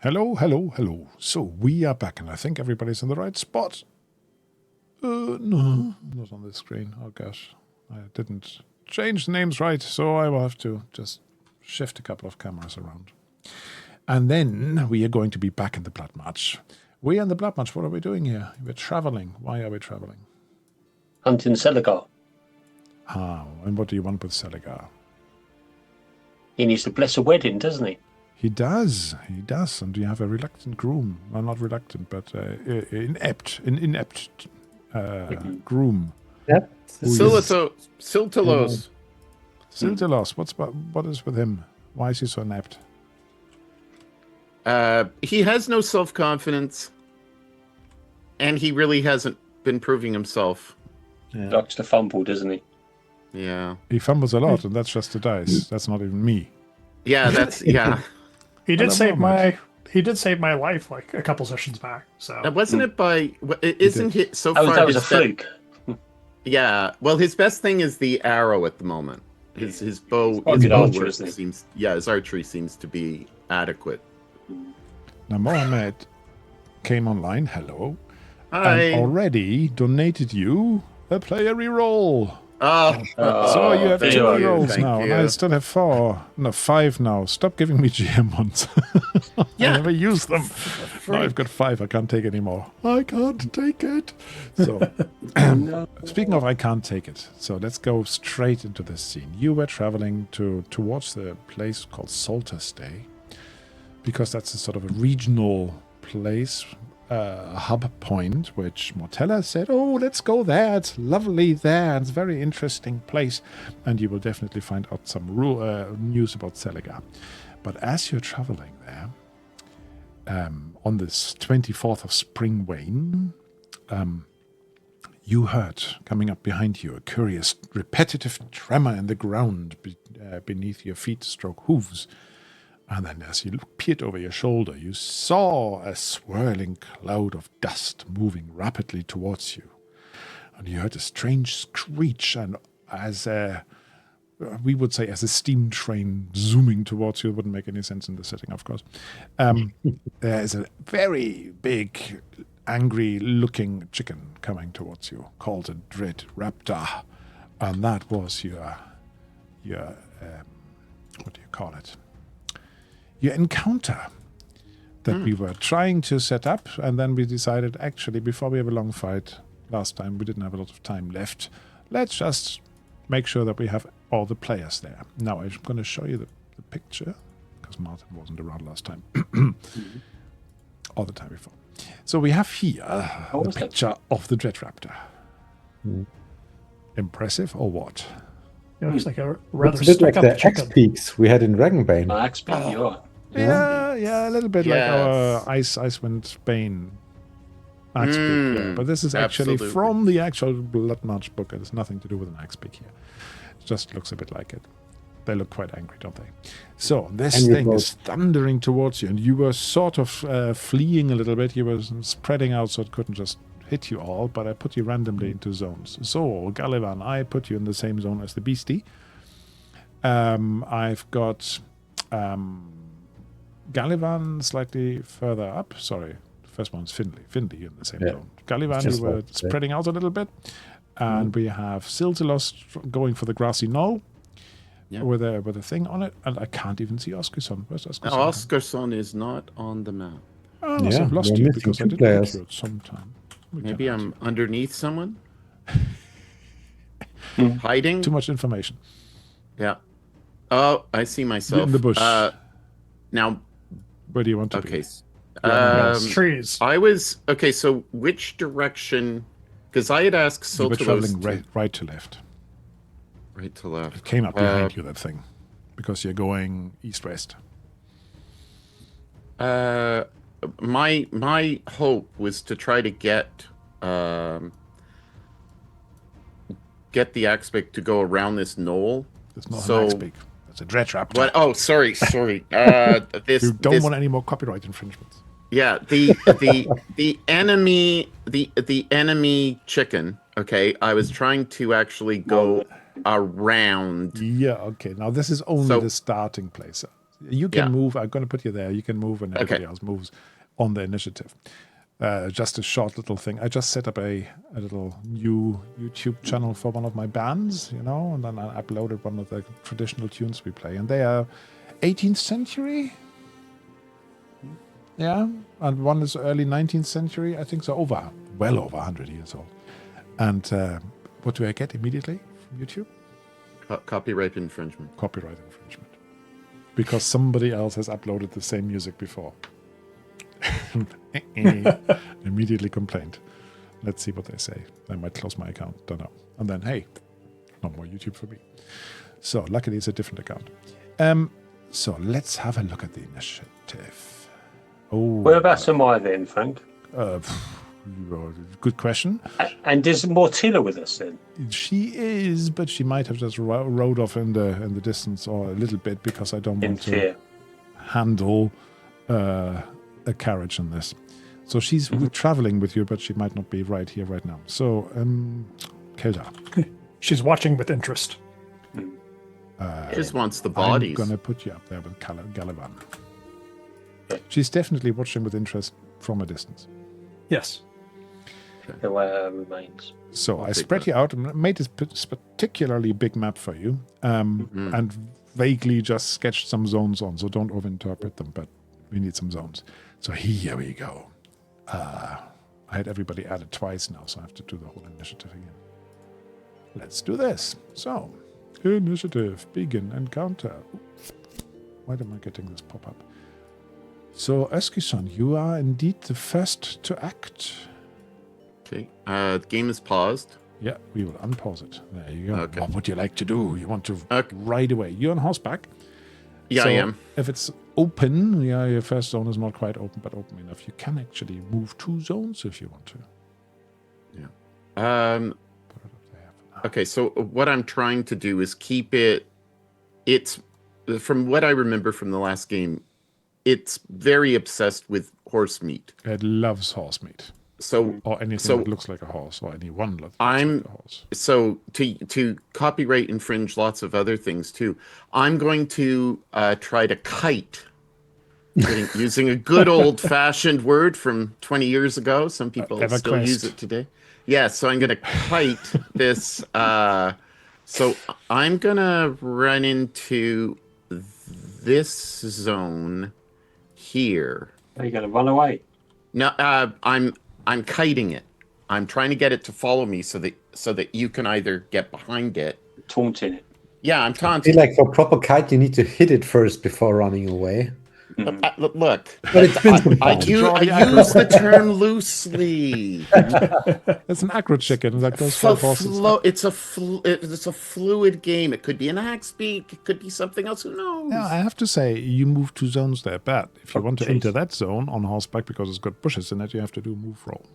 Hello, hello, hello. So we are back, and I think everybody's in the right spot. No, not on this screen. Oh gosh, I didn't change the names right, so I will have to just shift a couple of cameras around. And then we are going to be back in the Bloodmarch. We are in the Bloodmarch. What are we doing here? We're traveling. Why are we traveling? Hunting Selligar. And what do you want with Selligar? He needs to bless a wedding, doesn't he? He does. And you have a reluctant groom. Well, not reluctant, but inept groom. Yep. Siltelos. Siltelos. What is with him? Why is he so inept? He has no self-confidence, and he really hasn't been proving himself. Yeah. Likes to fumble, doesn't he? Yeah. He fumbles a lot, and that's just the dice. That's not even me. Yeah, that's yeah. He did save my life like a couple sessions back. So wasn't it by? Isn't he so far? That was a fluke. Yeah. Well, his best thing is the arrow at the moment. His bow. His archery seems to be adequate. Now Mohammed came online. Hello. Hi. And already donated you a player reroll. So you have 2 rolls now, and I still have 5 now. Stop giving me GM ones. Yeah. I never use them. Now I've got 5. I can't take anymore. I can't take it. So, speaking of I can't take it, so let's go straight into this scene. You were traveling towards the place called Salterstay, because that's a sort of a regional place. Hub point, which Mortella said, oh, let's go there. It's lovely there. It's a very interesting place. And you will definitely find out some news about Selligar. But as you're traveling there, on this 24th of Spring Wane, you heard coming up behind you a curious, repetitive tremor in the ground beneath your feet stroke hooves. And then as you peered over your shoulder, you saw a swirling cloud of dust moving rapidly towards you. And you heard a strange screech, and as we would say, as a steam train zooming towards you. It wouldn't make any sense in the setting, of course. There's a very big, angry-looking chicken coming towards you, called a dread Raptor. And that was your what do you call it? Your encounter that we were trying to set up, and then we decided, actually, before we have a long fight, last time we didn't have a lot of time left, let's just make sure that we have all the players there. Now, I'm going to show you the picture, because Martin wasn't around last time, or the time before. So we have here the picture of the Dread Raptor. Impressive, or what? it looks like a rather It's a bit like stuck-up the chicken. X-Peaks we had in Dragonbane. Axe-Peak, you are. Yeah, a little bit like our Icewind Bane axe peak. Yeah. But this is actually from the actual Bloodmarch book. It has nothing to do with an axe peak here. It just looks a bit like it. They look quite angry, don't they? So this thing is thundering towards you, and you were sort of fleeing a little bit. You were spreading out so it couldn't just hit you all, but I put you randomly into zones. So, Gullivan, I put you in the same zone as the beastie. I've got Gullivan slightly further up. Sorry, the first one's Findlay in the same zone. Gullivan, you were spreading out a little bit. And we have Siltelos going for the grassy knoll with a thing on it. And I can't even see Oscarson. Where's Oscarson? No, Oscarson is not on the map. Oh, yeah, I've lost you because I did put you at some time. Maybe I'm underneath someone? Hiding? Too much information. Yeah. Oh, I see myself. In the bush. Now, where do you want to be? Trees. I was... Okay, so which direction... Because I had asked Siltelos... You were traveling right to left. Right to left. It came up behind you, that thing. Because you're going east-west. My hope was to try to get the Axebeak to go around this knoll. It's not an Axebeak. It's a Dread Raptor. What? Oh, sorry. You don't want any more copyright infringements. Yeah, the enemy chicken. Okay, I was trying to actually go around. Yeah. Okay. Now this is only the starting place. You can move. I'm going to put you there. You can move when everybody else moves on the initiative. Just a short little thing. I just set up a little new YouTube channel for one of my bands, and then I uploaded one of the traditional tunes we play. And they are 18th century. Yeah. And one is early 19th century. I think so. Well over 100 years old. And what do I get immediately from YouTube? Copyright infringement. Copyright infringement. Because somebody else has uploaded the same music before. Immediately complained. Let's see what they say. I might close my account. Don't know. And then, hey, no more YouTube for me. So luckily it's a different account. So let's have a look at the initiative. Whereabouts am I then, Frank? Good question. And is Mortilla with us then? She is, but she might have just rode off in the distance or a little bit because I don't want to handle a carriage in this. So she's traveling with you, but she might not be right here right now. So, Kelda. She's watching with interest. Just wants the bodies. I'm going to put you up there with Galavan. She's definitely watching with interest from a distance. Yes. The way remains. So I spread you out and made this particularly big map for you, and vaguely just sketched some zones on, so don't overinterpret them, but we need some zones. So here we go. I had everybody added twice now, so I have to do the whole initiative again. Let's do this. So, initiative, begin, encounter. Why am I getting this pop-up? So, Eskison, you are indeed the first to act. Okay. The game is paused. Yeah, we will unpause it. There you go. Okay. What would you like to do? You want to ride away. You're on horseback. Yeah, so I am. If it's open, your first zone is not quite open, but open enough. You can actually move 2 zones if you want to. Yeah. Okay, so what I'm trying to do is keep it. It's from what I remember from the last game. It's very obsessed with horse meat. It loves horse meat. So or anything that looks like a horse, or anyone that looks like a horse. So to copyright infringe lots of other things too. I'm going to try to kite, using a good old-fashioned word from 20 years ago. Some people still use it today. Yeah, so I'm going to kite this. So I'm going to run into this zone here. Are you going to run away? No, I'm kiting it. I'm trying to get it to follow me so that you can either get behind it. Taunting it. Yeah, I'm I taunting. feel like for proper kite, you need to hit it first before running away. Look, But it's been some I fun. use the term loosely. It's an aggro chicken that goes for horses. It's a fluid game. It could be an axe beak. It could be something else. Who knows? Yeah, I have to say, you move 2 zones there, but if you want to enter that zone on horseback because it's got bushes in it, you have to do a move roll.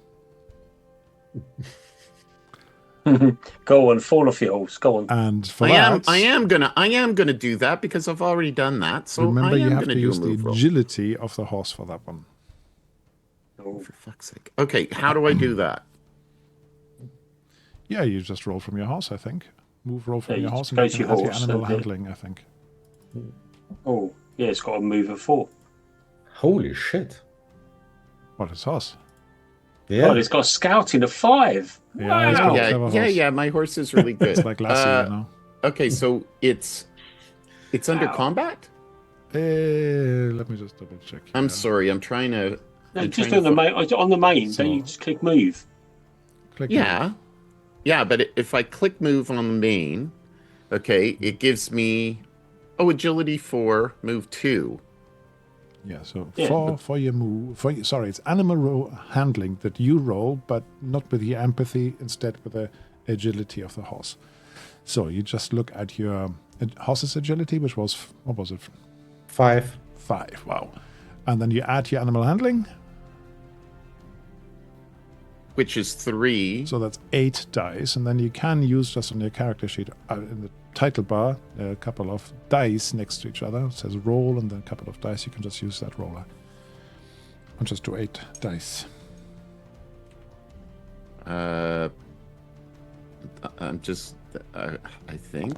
Go on, fall off your horse. Go on. And for I am gonna do that because I've already done that. So remember, you have to use the roll. agility of the horse for that one. Oh, for fuck's sake! Okay, how do I do that? Yeah, you just roll from your horse, I think. Move roll from Yeah, your you horse and go you to can your add your horse, animal okay. handling, I think. Oh, yeah, it's got a move of 4. Holy shit. What is horse? Yeah. Oh, it's got a scouting of 5. Yeah, it's got a clever horse. Yeah. My horse is really good. It's like Lassie, Okay, so it's under combat. Let me just double check. I'm sorry. I'm trying to. No, just on the main, So- then you just click move. Click Yeah, but if I click move on the main, okay, it gives me agility 4, move 2. Yeah, so Yeah. for your move, it's animal handling that you roll, but not with your empathy, instead with the agility of the horse. So you just look at your horse's agility, which was, what was it? 5. 5, wow. And then you add your animal handling, Which is 3. so that's 8 dice, and then you can use just on your character sheet in the title bar a couple of dice next to each other. It says roll, and then a couple of dice. You can just use that roller. And just do 8 dice. I'm just. I think.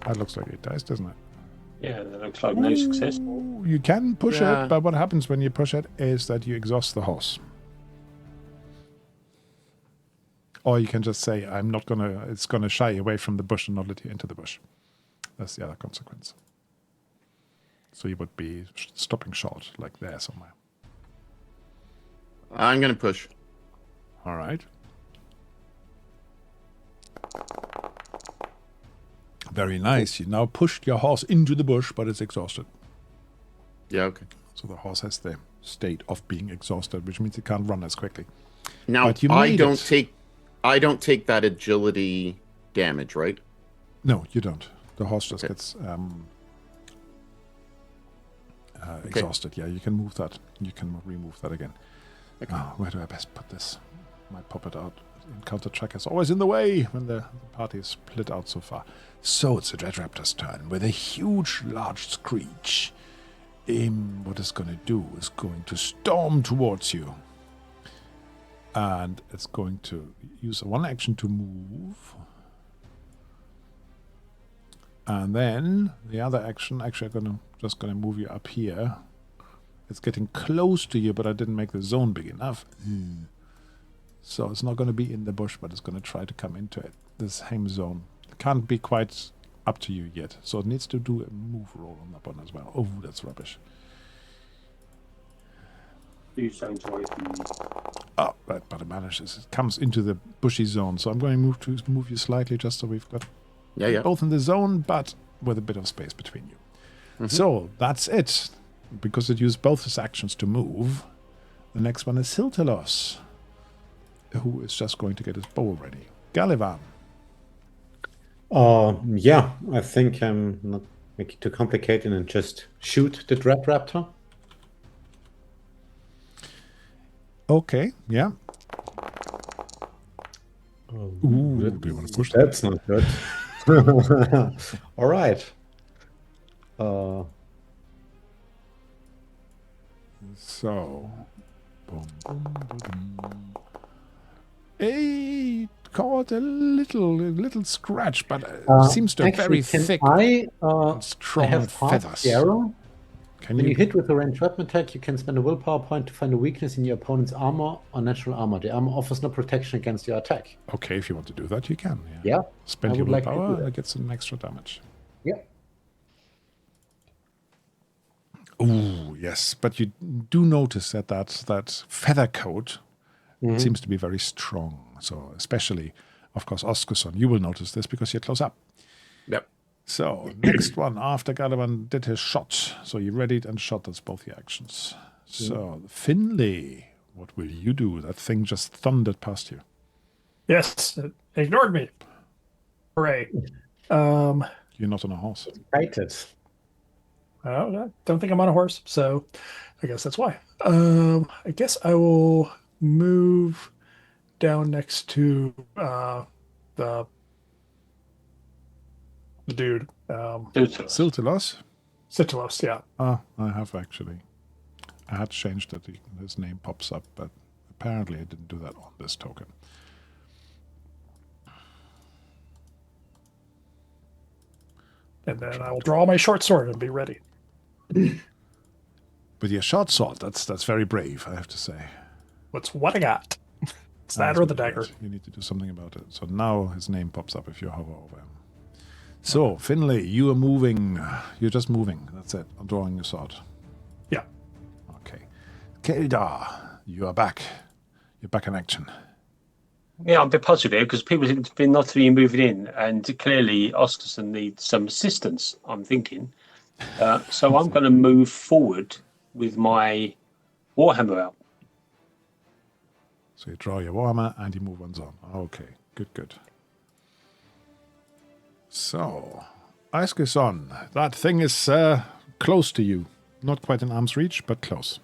That looks like 8 dice, doesn't it? Yeah, that looks like no success. Ooh, you can push Yeah. it, but what happens when you push it is that you exhaust the horse. Or you can just say, I'm not gonna, it's gonna shy away from the bush and not let you into the bush. That's the other consequence. So you would be stopping short, like there somewhere. I'm going to push. All right. Very nice. You now pushed your horse into the bush, but it's exhausted. Yeah, okay. So the horse has the state of being exhausted, which means it can't run as quickly. Now, But you I made don't it. I don't take that agility damage, right? No, you don't. The horse just Okay. gets exhausted. Yeah, you can move that. You can remove that again. Okay. Oh, where do I best put this? Might pop it out. Encounter tracker is always in the way when the party is split out so far. So it's the Dread Raptor's turn with a huge, large screech. What it's going to do is going to storm towards you. And it's going to use one action to move. And then the other action, actually I'm just going to move you up here. It's getting close to you, but I didn't make the zone big enough. So it's not going to be in the bush, but it's going to try to come into it. This same zone. It can't be quite up to you yet. So it needs to do a move roll on that one as well. Oh, that's rubbish. 2 zones away from you. Oh, but it manages. It comes into the bushy zone. So I'm going to move you slightly just so we've got Yeah. both in the zone, but with a bit of space between you. So that's it. Because it used both his actions to move. The next one is Siltelos, who is just going to get his bow ready. Galivan. Yeah, I think I'm not make it too complicated and just shoot the Dread Raptor. Okay, yeah. Ooh, do you want to push that? That's not good. All right. So, boom, boom, boom. It caught a little scratch, but seems to have very can thick I and strong have passed feathers. the arrow? Can When you? you hit with a ranged weapon attack, you can spend a willpower point to find a weakness in your opponent's armor or natural armor. The armor offers no protection against your attack. Okay, if you want to do that, you can. Yeah. Spend I your would like to do willpower that. and get some extra damage. Yeah. Ooh, yes, but you do notice that feather coat seems to be very strong. So especially, of course, Oscarson, you will notice this because you're close up. Yep. So next one after Galavan did his shot. So you readied and shot. That's both your actions. So Finlay, what will you do? That thing just thundered past you. Yes, it ignored me. Hooray. You're not on a horse. Excited. I don't think I'm on a horse, so I guess that's why. I guess I will move down next to the dude. Siltelos? Citulos, yeah. Ah, I have actually. I had changed that his name pops up, but apparently I didn't do that on this token. And then I will draw my short sword and be ready. With your short sword, that's very brave, I have to say. What's what I got? It's that That's or the really dagger. good. You need to do something about it. So now his name pops up if you hover over him. So, Finlay, you are moving. You're just moving. That's it. I'm drawing your sword. Yeah. Okay. Keldar, you are back. You're back in action. Yeah, I'm a bit puzzled here because people seem to be not to be moving in, and clearly Oscarson needs some assistance, I'm thinking. So I'm going to move forward with my Warhammer out. So you draw your warhammer and you move ones on. Okay, good. So, Aiskeson, that thing is close to you. Not quite in arm's reach, but close.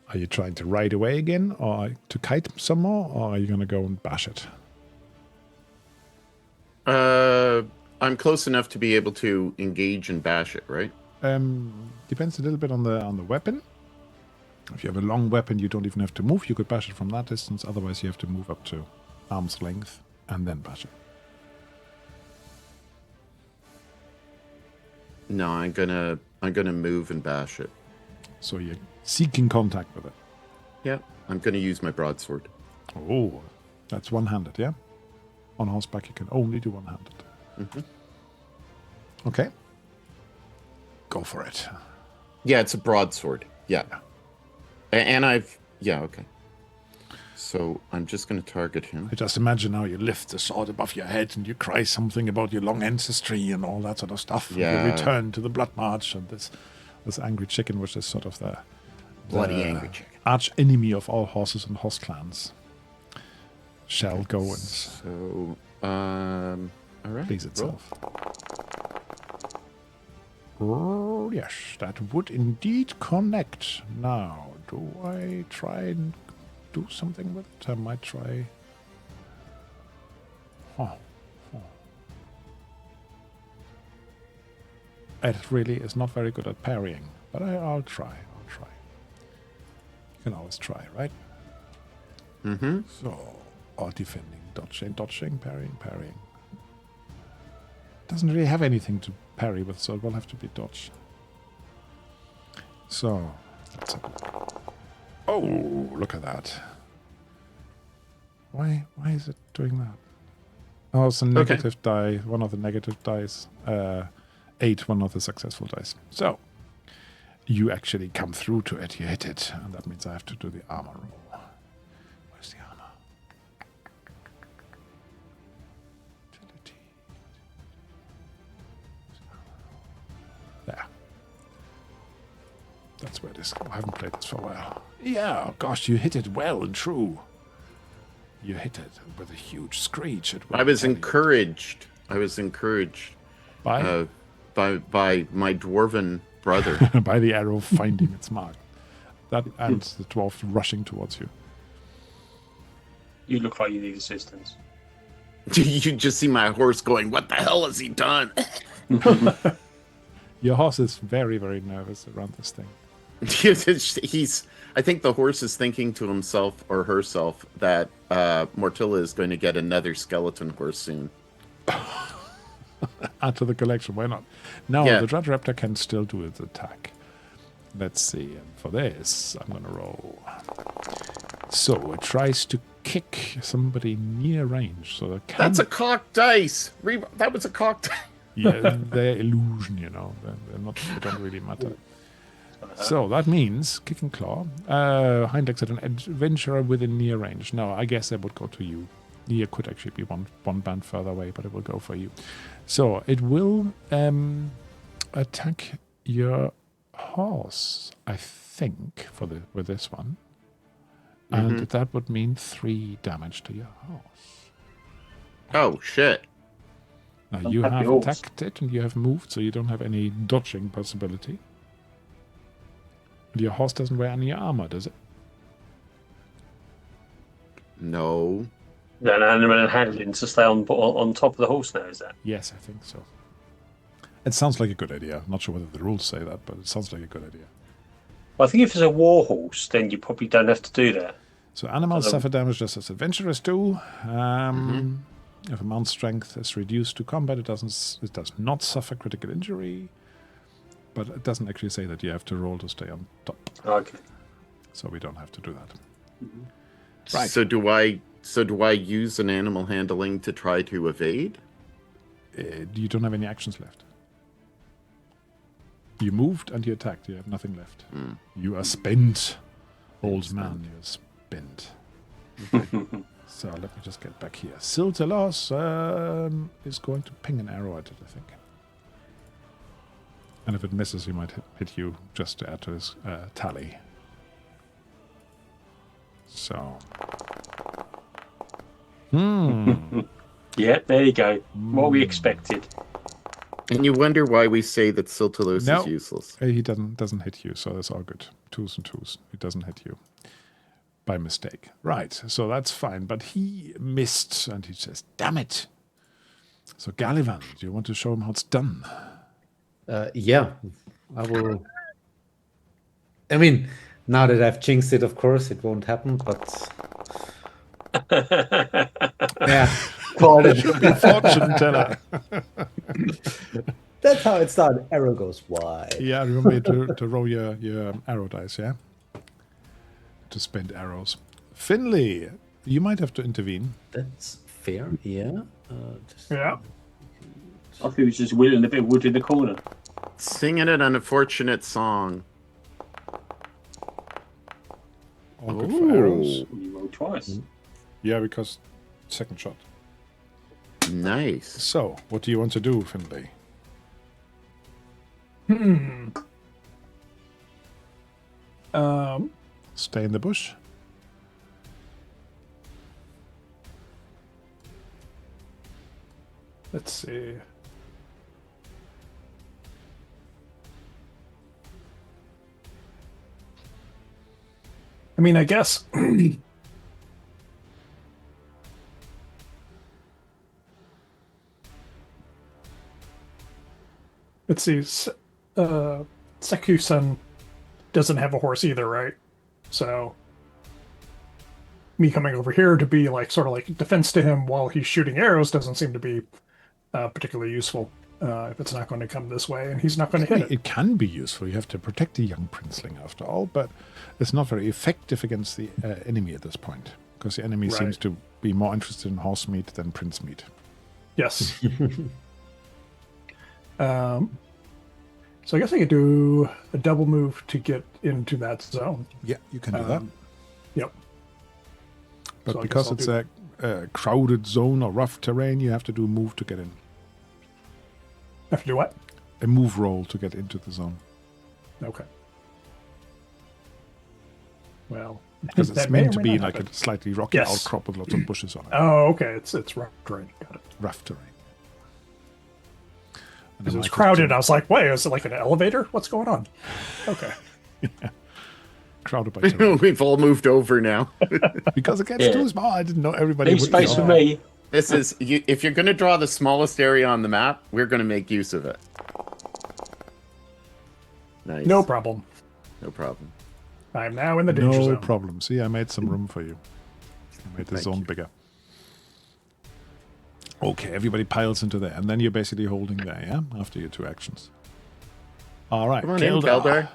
Are you trying to ride away again, or to kite some more, or are you going to go and bash it? I'm close enough to be able to engage and bash it, right? Depends a little bit on the weapon. If you have a long weapon, you don't even have to move. You could bash it from that distance. Otherwise, you have to move up to arm's length and then bash it. No, I'm gonna move and bash it. So you're seeking contact with it. Yeah, I'm gonna use my broadsword. Oh, that's one-handed, yeah? On horseback, you can only do one-handed. Okay. Go for it. Yeah, it's a broadsword. Yeah. And okay. So I'm just going to target him. I just imagine how you lift the sword above your head and you cry something about your long ancestry and all that sort of stuff. Yeah. And you return to the Bloodmarch and this angry chicken, which is sort of the Bloody angry chicken. arch enemy of all horses and horse clans, shall go and So, all right. please itself. Oh, yes, that would indeed connect. Now, do I try and do something with it? I might try. It really is not very good at parrying, but I'll try. You can always try, right? Mm-hmm. So, or defending, dodging, parrying. Doesn't really have anything to parry with, so it will have to be dodge. So, let's have a look. Oh, look at that. Why is it doing that? Oh, it's a negative die. One of the negative dice. 8, one of the successful dice. So, you actually come through to it. You hit it. And that means I have to do the armor roll. Where's the armor? Utility. There. That's where it is. I haven't played this for a while. Yeah, gosh, you hit it well and true. You hit it with a huge screech. I was encouraged. By? By my dwarven brother. By the arrow finding its mark. That and the dwarf rushing towards you. You look like you need assistance. You just see my horse going, what the hell has he done? Your horse is very, very nervous around this thing. I think the horse is thinking to himself or herself that Mortilla is going to get another skeleton horse soon. Add to the collection, why not? No, Yeah. the Djachroum can still do its attack. Let's see. And for this, I'm going to roll. So it tries to kick somebody near range. So it can... That's a cocked dice. That was a cocked dice. Yeah, they're illusion, you know. They're not. They don't really matter. So that means kick and claw. Hind legs at an adventurer within near range. No, I guess that would go to you. Near could actually be one band further away, but it will go for you. So it will attack your horse, I think, with this one. And that would mean 3 damage to your horse. Oh, shit. Now, you have attacked it and you have moved, so you don't have any dodging possibility. And your horse doesn't wear any armor, does it? No. An animal handling to stay on top of the horse now, is that? Yes, I think so. It sounds like a good idea. I'm not sure whether the rules say that, but it sounds like a good idea. Well, I think if it's a war horse, then you probably don't have to do that. So animals suffer damage just as adventurers do. If a mount's strength is reduced to combat, it does not suffer critical injury. But it doesn't actually say that you have to roll to stay on top. Okay. So we don't have to do that. Right. So do I use an animal handling to try to evade? You don't have any actions left. You moved and you attacked. You have nothing left. You are spent, old man. You're spent. So let me just get back here. Siltelos is going to ping an arrow at it, I think. And if it misses, he might hit you just to add to his tally. So. Yeah, there you go. What we expected. And you wonder why we say that Siltelos is useless. He doesn't hit you, so that's all good. 2s and 2s. He doesn't hit you. By mistake. Right, so that's fine. But he missed, and he says, damn it. So Gullivan, do you want to show him how it's done? Yeah, I will. I mean, now that I've jinxed it, of course, it won't happen, but... yeah. Should be fortune teller. That's how it started. Arrow goes wide. Yeah, remember to roll your arrow dice, yeah? To spend arrows. Finley, you might have to intervene. That's fair. Yeah. Yeah. I think he was just whittling a bit of wood in the corner. Singing an unfortunate song. All good for arrows. You rolled twice. Yeah, because second shot. Nice. So, what do you want to do, Finley? Stay in the bush? Let's see. I mean, I guess. Let's see. Seku-san doesn't have a horse either, right? So me coming over here to be like sort of like defense to him while he's shooting arrows doesn't seem to be particularly useful if it's not going to come this way and he's not going to hit it. It can be useful. You have to protect the young princeling after all, but it's not very effective against the enemy at this point because the enemy Right. seems to be more interested in horse meat than prince meat. Yes. So I guess I could do a double move to get into that zone. Yeah, you can do that. Yep. But so I because guess I'll it's a crowded zone or rough terrain, you have to do a move to get in. Have to do what? A move roll to get into the zone. Okay. Well, Because it's that may meant or to may be not like happen. a slightly rocky Yes. outcrop with lots of bushes on it. Oh, okay. It's rough terrain. Got it. Rough terrain. And Because then it was Michael crowded. too. I was like, wait, is it like an elevator? What's going on? Okay. Crowded by terrain. We've all moved over now. Because it gets Yeah. too small. I didn't know everybody Leave would space be for on. me. This is if you're going to draw the smallest area on the map, we're going to make use of it. Nice. No problem. No problem. I'm now in the danger No zone. problem. See, I made some room for you. I made the Thank zone you. bigger. Okay, everybody piles into there. And then you're basically holding there, yeah? After your two actions. All right. Come on in, Keldar.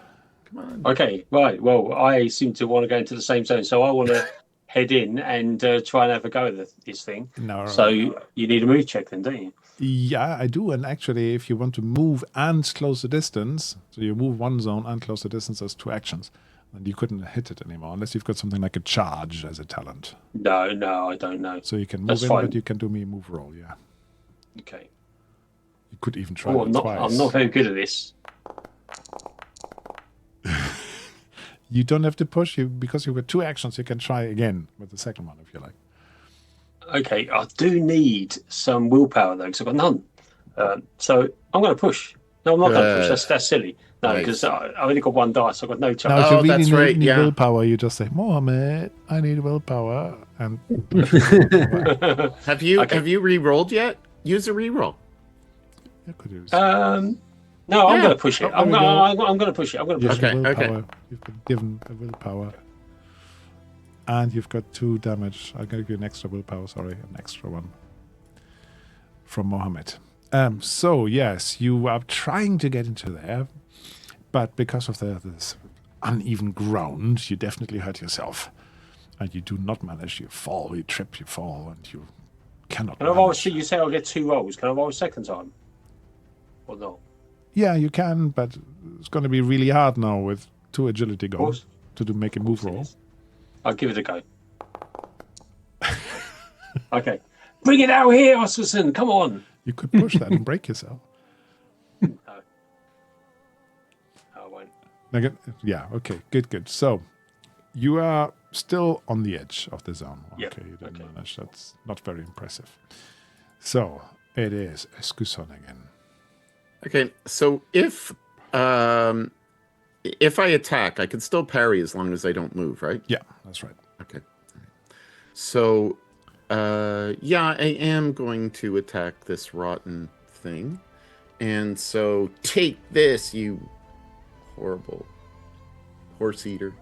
Come on. Okay, right. Well, I seem to want to go into the same zone, so I want to head in and try and have a go at this thing. No. So you need a move check then, don't you? Yeah, I do. And actually, if you want to move and close the distance, so you move one zone and close the distance as two actions, then you couldn't hit it anymore unless you've got something like a charge as a talent. No, I don't know. So you can move That's in, fine. but you can do me a move roll, yeah. Okay. You could even try Oh, it twice. I'm not very good at this. You don't have to push you because you've got two actions. You can try again with the second one if you like. Okay, I do need some willpower though, because I've got none. So I'm going to push. No, I'm not going to push. That's silly. No, Nice. because I've only got one dice. So I've got no Now, chance. if you Oh, really that's right, need yeah. willpower, you just say, Mohammed, I need willpower. And Have you Okay. re-rolled yet? Use a re-roll. you could use No, I'm Yeah. going to push it. Oh, there we go. I'm going to push it. I'm going to Yes, push Okay, willpower. okay. You've been given a willpower. And you've got 2 damage. I'll give you an extra willpower, sorry, an extra one. From Mohammed. So, yes, you are trying to get into there, but because of this uneven ground, you definitely hurt yourself. And you do not manage. You fall, you trip, you fall, and you cannot Can I roll? manage. You say I'll get 2 rolls. Can I roll a second time? Or not? Yeah, you can, but it's going to be really hard now with 2 agility Of course. goals to make a move roll. I'll give it a go. Okay. Bring it out here, Oscarson. Come on. You could push that and break yourself. No, I won't. Yeah, okay, good. So, you are still on the edge of the zone. Yep, Okay, you didn't okay. manage. That's not very impressive. So, it is Escuson again. Okay, so if I attack, I can still parry as long as I don't move, right? Yeah, that's right. Okay. So, yeah, I am going to attack this rotten thing. And so, take this, you horrible horse eater.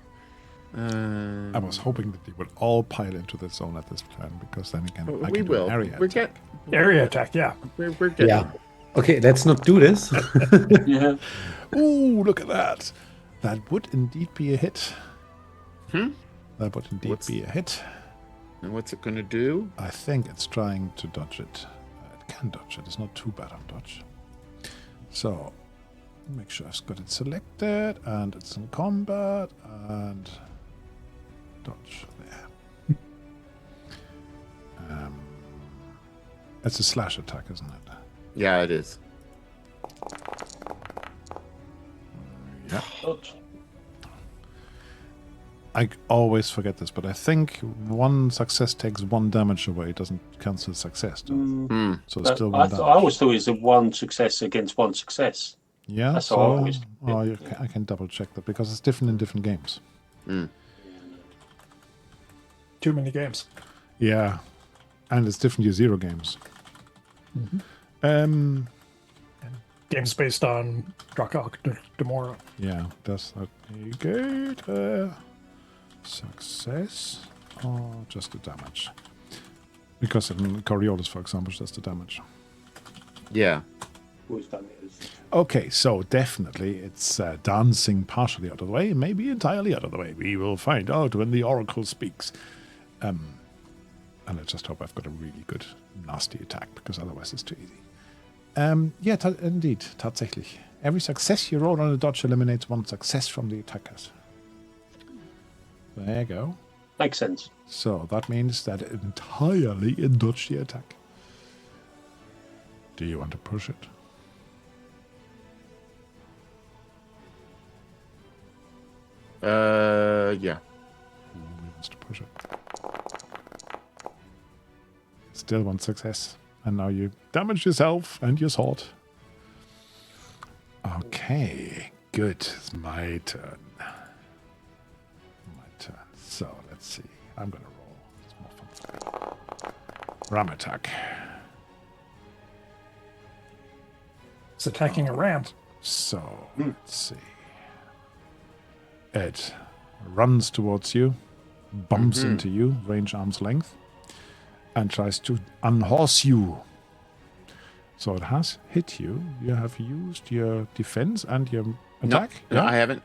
I was hoping that you would all pile into the zone at this time, because then again, I we can do will. an area We're attack. Area attack, yeah. We're getting Yeah. there. Okay, let's not do this. Yeah. Ooh, look at that. That would indeed be a hit. That would indeed What's- be a hit. And what's it going to do? I think it's trying to dodge it. It can dodge it. It's not too bad on dodge. So, make sure I've got it selected, and it's in combat, and dodge there. It's a slash attack, isn't it? Yeah, it is. Yeah. Dodge. I always forget this, but I think one success takes 1 damage away. It doesn't cancel success. So it's still 1 I damage. always thought it was a 1 success against 1 success. Yeah, That's so how I always- I can double check that because it's different in different games. Too many games. Yeah, and it's different year 0 games. Games based on Drakok Demora. Yeah, does that negate success or just the damage? Because in Coriolis, for example, just the damage. Yeah. Always done it as Okay, so definitely it's dancing partially out of the way, maybe entirely out of the way. We will find out when the Oracle speaks. And I just hope I've got a really good, nasty attack, because otherwise it's too easy. Yeah, indeed, tatsächlich. Every success you roll on a dodge eliminates 1 success from the attackers. There you go. makes sense. So that means that it entirely dodged the attack. Do you want to push it? Yeah. Who wants to push it? Still 1 success. And now you damage yourself and your sword. Okay, good. It's my turn. My turn. So let's see. I'm gonna roll. It's more fun. Ram attack. It's attacking a ram. So let's see. It runs towards you, bumps into you, range arm's length, and tries to unhorse you. So it has hit you. You have used your defense and your attack. No, I haven't.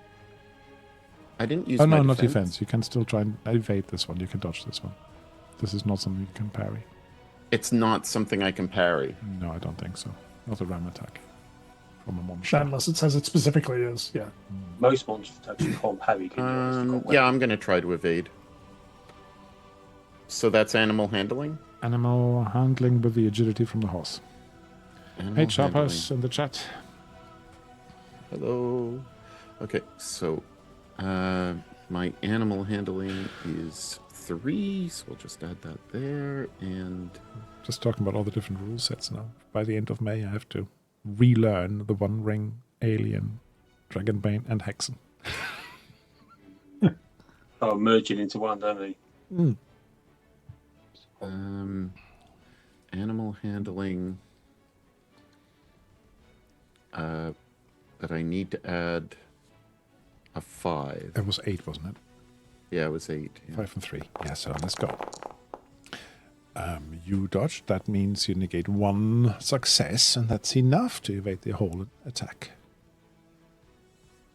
I didn't use Oh my no, not defense. You can still try and evade this one. You can dodge this one. This is not something you can parry. It's not something I can parry. No, I don't think so. Not a ram attack from a monster. Unless it says it specifically is. Yeah. Most monsters actually can't parry. Can you? Unless they've got Yeah, I'm going to try to evade. So that's animal handling? Animal handling with the agility from the horse. Animal Hey, Choppers in the chat. Hello. Okay, so my animal handling is 3, so we'll just add that there. And Just talking about all the different rule sets now. By the end of May, I have to relearn the One Ring, Alien, Dragonbane, and Hexen. Oh, merge it into one, don't they? animal handling. But I need to add a 5. It was 8, wasn't it? Yeah, it was 8. Yeah. 5 and 3. Yeah, so let's go. You dodge. That means you negate 1 success, and that's enough to evade the whole attack.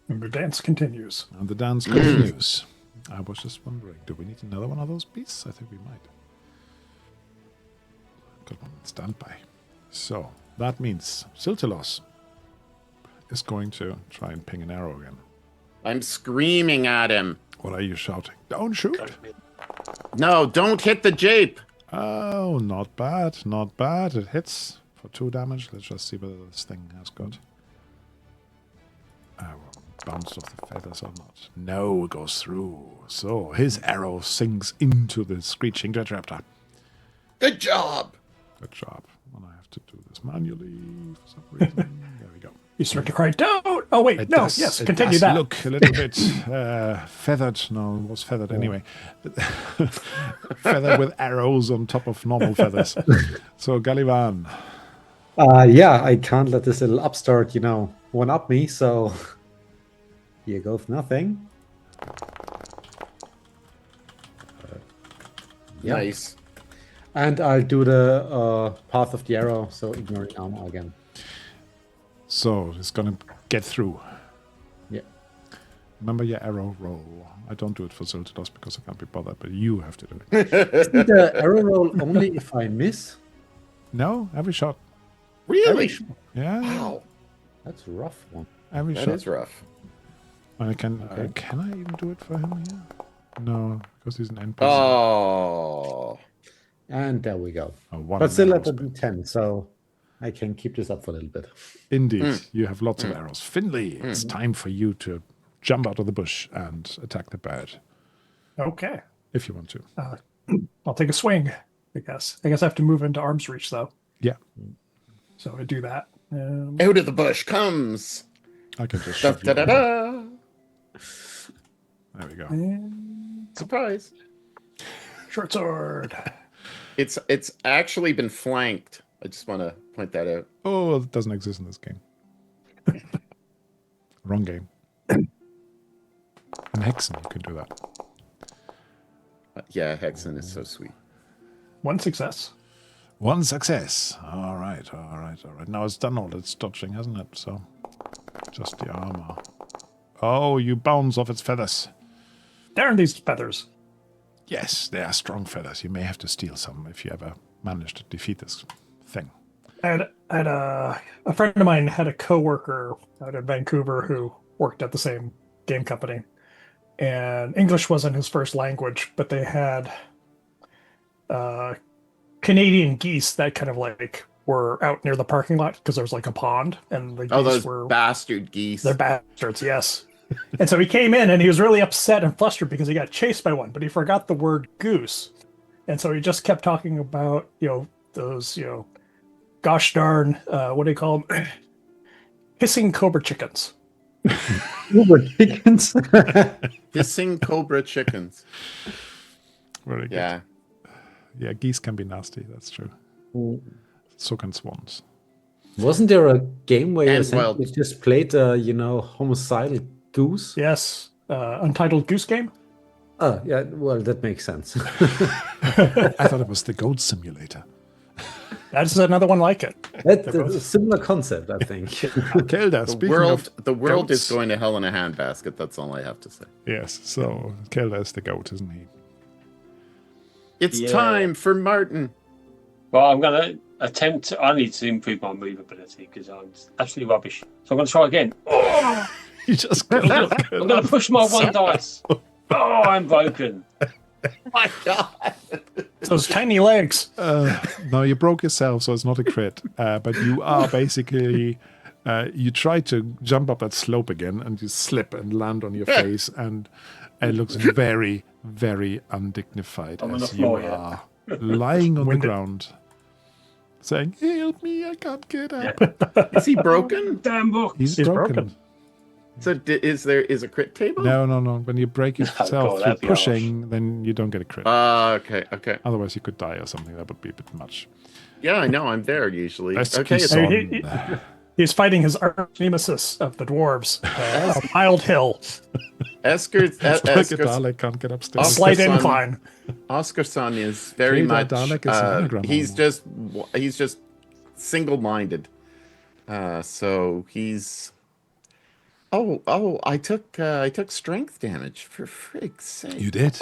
And the dance continues. And the dance continues. I was just wondering, do we need another one of those beasts? I think we might. Got one on standby. So, that means Siltelos is going to try and ping an arrow again. I'm screaming at him. What are you shouting? Don't shoot! No, don't hit the jape. Oh, not bad, not bad. It hits for 2 damage. Let's just see whether this thing has got bounced off the feathers or not. No, it goes through. So his arrow sinks into the screeching Djachroum. Good job. Good job. And I have to do this manually for some reason. There we go. You start to cry, don't! Oh, wait, It no, does- yes, it continue does that. look a little bit feathered. No, it was feathered anyway. Feathered with arrows on top of normal feathers. So, Galivan. Yeah, I can't let this little upstart, one up me, so here goes nothing. Yeah. Nice. And I'll do the path of the arrow, so ignoring armor again. So it's going to get through. Yeah. Remember your arrow roll. I don't do it for Zoltados because I can't be bothered, but you have to do it. Isn't the arrow roll only if I miss? No, every shot. Really? Yeah, Wow. That's a rough one. every That shot. is rough. I can. Okay. Can I even do it for him here? No, because he's an NPC. Oh. And there we go. Oh, one But still arrow at the spent. D10, so I can keep this up for a little bit. Indeed, you have lots of arrows. Finley, it's time for you to jump out of the bush and attack the bird, Okay. if you want to. I'll take a swing, I guess. I guess I have to move into arm's reach, though. Yeah, So I do that. Out of the bush comes. I can just Da, shove you da, da, over. da. There we go. Surprise. Short sword. It's actually been flanked. I just want to point that out. Oh, it doesn't exist in this game. Wrong game. In Hexen, you can do that. Yeah, Hexen is so sweet. One success. One success. All right, all right, all right. Now it's done all its dodging, hasn't it? So, just the armor. Oh, you bounce off its feathers. Darn these feathers. Yes, they are strong feathers. You may have to steal some if you ever manage to defeat this thing. I had a friend of mine had a coworker out in Vancouver who worked at the same game company, and English wasn't his first language, but they had Canadian geese that kind of like were out near the parking lot because there was like a pond, and the Oh, geese those were bastard geese. they're bastards, yes. And so he came in and he was really upset and flustered because he got chased by one, but he forgot the word goose. And so he just kept talking about, those, gosh darn, what do you call them? Hissing cobra chickens. Uber chickens. Hissing cobra chickens. Very good. Yeah. Yeah, geese can be nasty. That's true. So can swans. Wasn't there a game where you And essentially wild. just played a, homicidal goose? Yes. Untitled Goose Game. Oh, yeah, well, that makes sense. I thought it was the goat simulator. That's another one like it. That's a similar concept, I think. Kelda, The speaking world, of the world is goats- going to hell in a handbasket. That's all I have to say. Yes, so Kelda is the goat, isn't he? It's Yeah. time for Martin. Well, I'm going to attempt. I need to improve my movability because I'm absolutely rubbish. So I'm going to try again. Oh, You just I'm killed going to push my one dice. Oh, I'm broken. My God. Those tiny legs. No, you broke yourself, so it's not a crit. But you are basically... you try to jump up that slope again, and you slip and land on your face, and it looks very, very undignified I'm on as the you floor, yeah. are lying on the Winded. ground, saying, "Help me, I can't get up." Is he broken? Damn book. He's He's broken. broken. So is there a crit table? No. When you break yourself God, through that'd be pushing, then you don't get a crit. Okay. Otherwise, you could die or something. That would be a bit much. Yeah, I know. I'm there usually. Best Okay. piece I on- mean, he's fighting his arch nemesis of the dwarves, Mild Hill. Esker's It's like a Esker's Dalek can't get upstairs. Oscar- Slight son. incline. Oscar-san is very Keda much. Dalek is an anagram he's almost. just single-minded. So he's. Oh! I took strength damage for frig's sake. You did.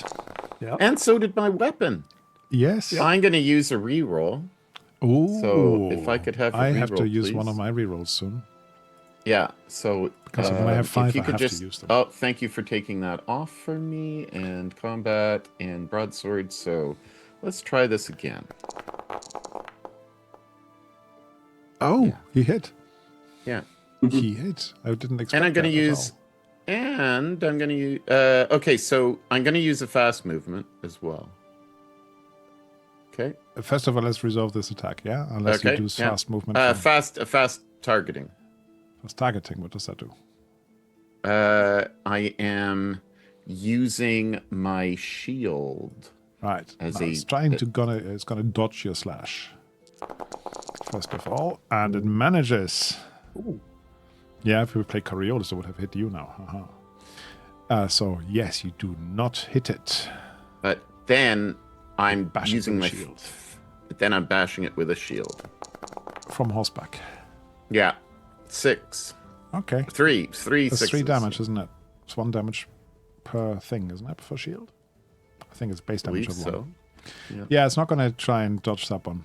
And so did my weapon. Yes. I'm going to use a reroll. Ooh. So, if I could have a I have to reroll, use one please. of my rerolls soon. Yeah. So Because when I have if 5, you I could have just, to use them. Oh, thank you for taking that off for me. And combat and broadsword. So let's try this again. Oh, he hit. Yeah. He hit. I didn't expect And I'm going to that at use. all. And I'm going to use. Okay, so I'm going to use a fast movement as well. Okay. First of all, let's resolve this attack, yeah? Unless you Okay, do yeah. fast movement. from- Fast targeting. Fast targeting, what does that do? I am using my shield. Right. As now a- it's gonna dodge your slash. First of all, and it manages. Yeah, if we play Coriolis, it would have hit you now. Haha. So yes, you do not hit it. But then I'm Bash it using with my a shield. But then I'm bashing it with a shield. From horseback. Yeah. 6. Okay. 3 It's sixes. 3 damage, isn't it? It's 1 damage per thing, isn't it, for shield? I think it's base I damage believe of 1. so. Yeah, it's not going to try and dodge that one.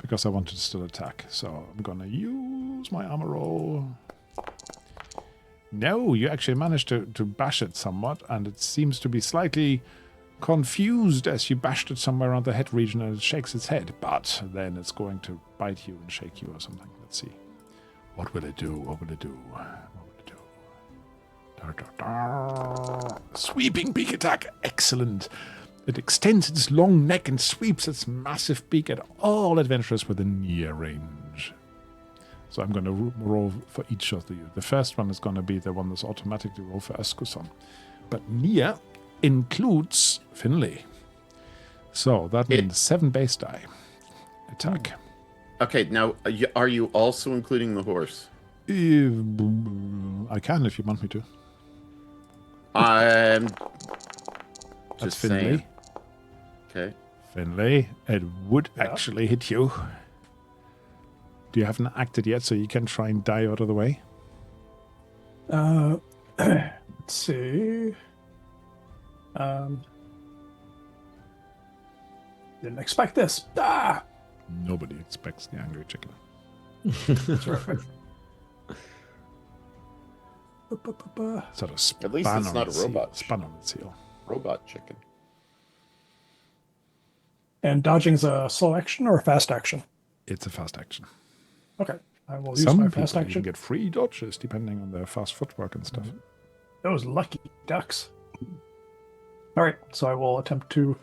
Because I want to still attack. So I'm going to use my armor roll. No, you actually managed to bash it somewhat. And it seems to be slightly confused as you bashed it somewhere around the head region and it shakes its head. But then it's going to bite you and shake you or something. Let's see. What will it do? What will it do? What will it do? Da, da, da. Sweeping beak attack. Excellent. It extends its long neck and sweeps its massive beak at all adventurers within near range. So I'm going to roll for each of you. The first one is going to be the one that's automatically roll for Askuson. But near includes Finlay. So that means 7 base die. Attack. Okay, now are you also including the horse? I can if you want me to. I'm That's just Finlay. saying. Okay. Finlay, it would actually hit you. Do you haven't acted yet, so you can try and die out of the way? Let's see. Didn't expect this. Ah! Nobody expects the angry chicken. Terrific. Sort of spun At least it's on not its a robot. heel- Spun on its heel. Robot chicken. And dodging's a slow action or a fast action? It's a fast action. Okay. I will use Some my people fast even action. get free dodges depending on their fast footwork and stuff. Those lucky ducks. All right. So I will attempt to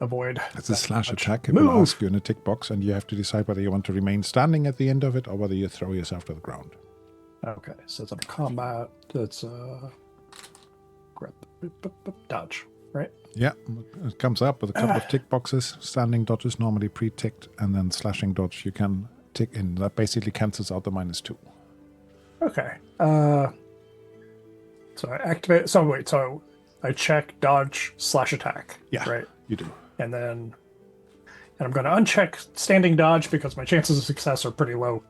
avoid. It's a slash dodge. attack. It will Move! ask you in a tick box, and you have to decide whether you want to remain standing at the end of it or whether you throw yourself to the ground. Okay. So it's a combat. That's grab, dodge, right? Yeah, it comes up with a couple of tick boxes. Standing dodge is normally pre-ticked, and then slashing dodge you can tick in. That basically cancels out the -2. Okay. So I activate. So wait. So I check dodge slash attack. Yeah, Right. you do. And I'm going to uncheck standing dodge because my chances of success are pretty low,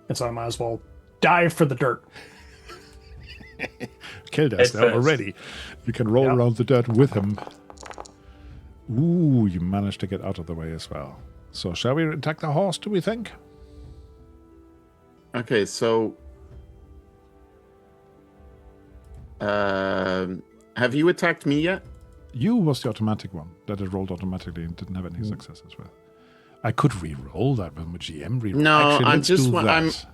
and so I might as well dive for the dirt. Killed us Head now first. already. You can roll Yeah. around the dirt with him. Ooh, you managed to get out of the way as well. So shall we attack the horse, do we think? Okay, so have you attacked me yet? You was the automatic one that it rolled automatically and didn't have any successes with. I could re-roll that with my GM re-roll. No, Actually, I'm let's just do wa- that.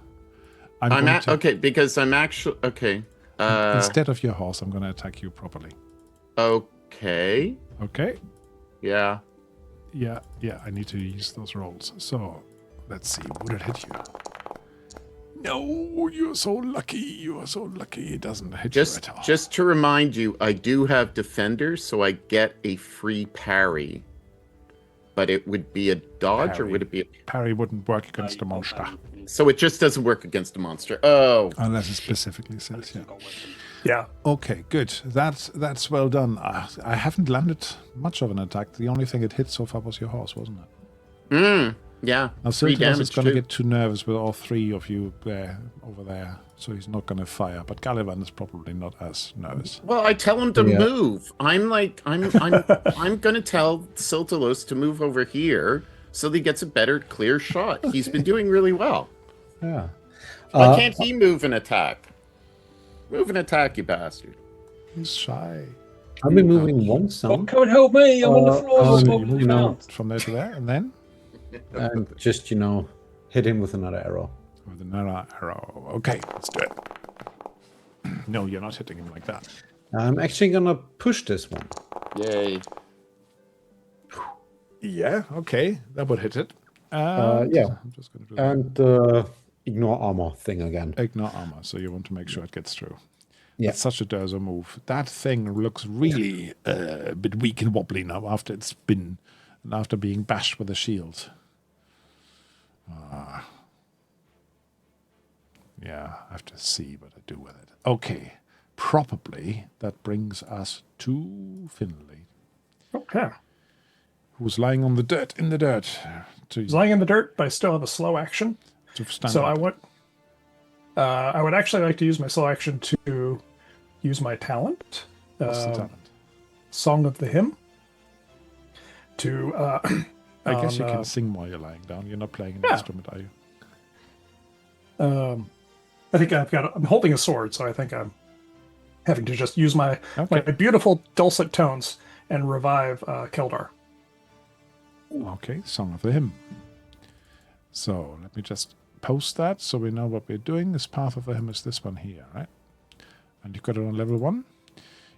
I'm going at to- okay because I'm actually okay. Instead of your horse, I'm going to attack you properly. Okay. Okay? Yeah. Yeah, I need to use those rolls. So, let's see. Would it hit you? No, you're so lucky. You are so lucky. It doesn't hit you at all. Just to remind you, I do have defenders, so I get a free parry. But it would be a dodge, or Parry. would it be? Parry wouldn't work against a monster. So it just doesn't work against a monster. Oh, Unless it specifically says, yeah. Yeah. Okay, good. That's well done. I haven't landed much of an attack. The only thing it hit so far was your horse, wasn't it? yeah. Now, Free Silterus damage is going to too. get too nervous with all 3 of you there, over there, so he's not going to fire. But Gullivan is probably not as nervous. Well, I tell him to Yeah. move. I'm gonna tell Silterus to move over here so that he gets a better, clear shot. He's been doing really well. Yeah. Why can't he move and attack? Move and attack, you bastard. He's shy. I'll be moving one Oh, zone come and help me! I'm on the floor. so So I'm you on the move ground. from there to there, and then and just, hit him with another arrow. with another arrow. Okay, let's do it. No, you're not hitting him like that. I'm actually gonna push this one. Yay. Yeah, okay, that would hit it. Yeah. I'm just going to do that. And ignore armor thing again. Ignore armor, so you want to make sure it gets through. Yeah. That's such a Durzo move. That thing looks really a bit weak and wobbly now after it's been, and after being bashed with a shield. Yeah, I have to see what I do with it. Okay, probably that brings us to Finlay, Okay. who's lying on the dirt, in the dirt, He's lying in the dirt, but I still have a slow action. to stand So up. I would actually like to use my selection to use my talent. What's the talent? Song of the Hymn. To I guess you on, can sing while you're lying down. You're not playing an instrument, are you? I think I'm holding a sword, so I think I'm having to just use my Okay. beautiful dulcet tones and revive Keldar. Okay, Song of the Hymn. So let me just post that so we know what we're doing. This Path of the Hymn is this one here, right? And you've got it on level 1.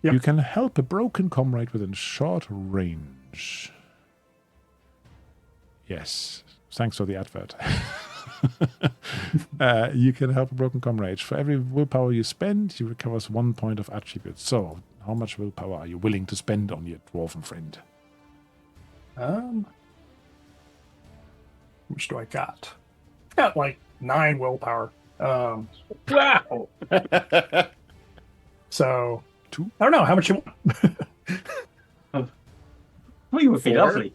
Yep. You can help a broken comrade within short range. Yes, thanks for the advert. You can help a broken comrade. For every willpower you spend, he recovers 1 point of attribute. So, how much willpower are you willing to spend on your dwarven friend? How much do I got? I've got like 9 willpower. Wow. So 2? I don't know how much you want. 3 would be 4? lovely.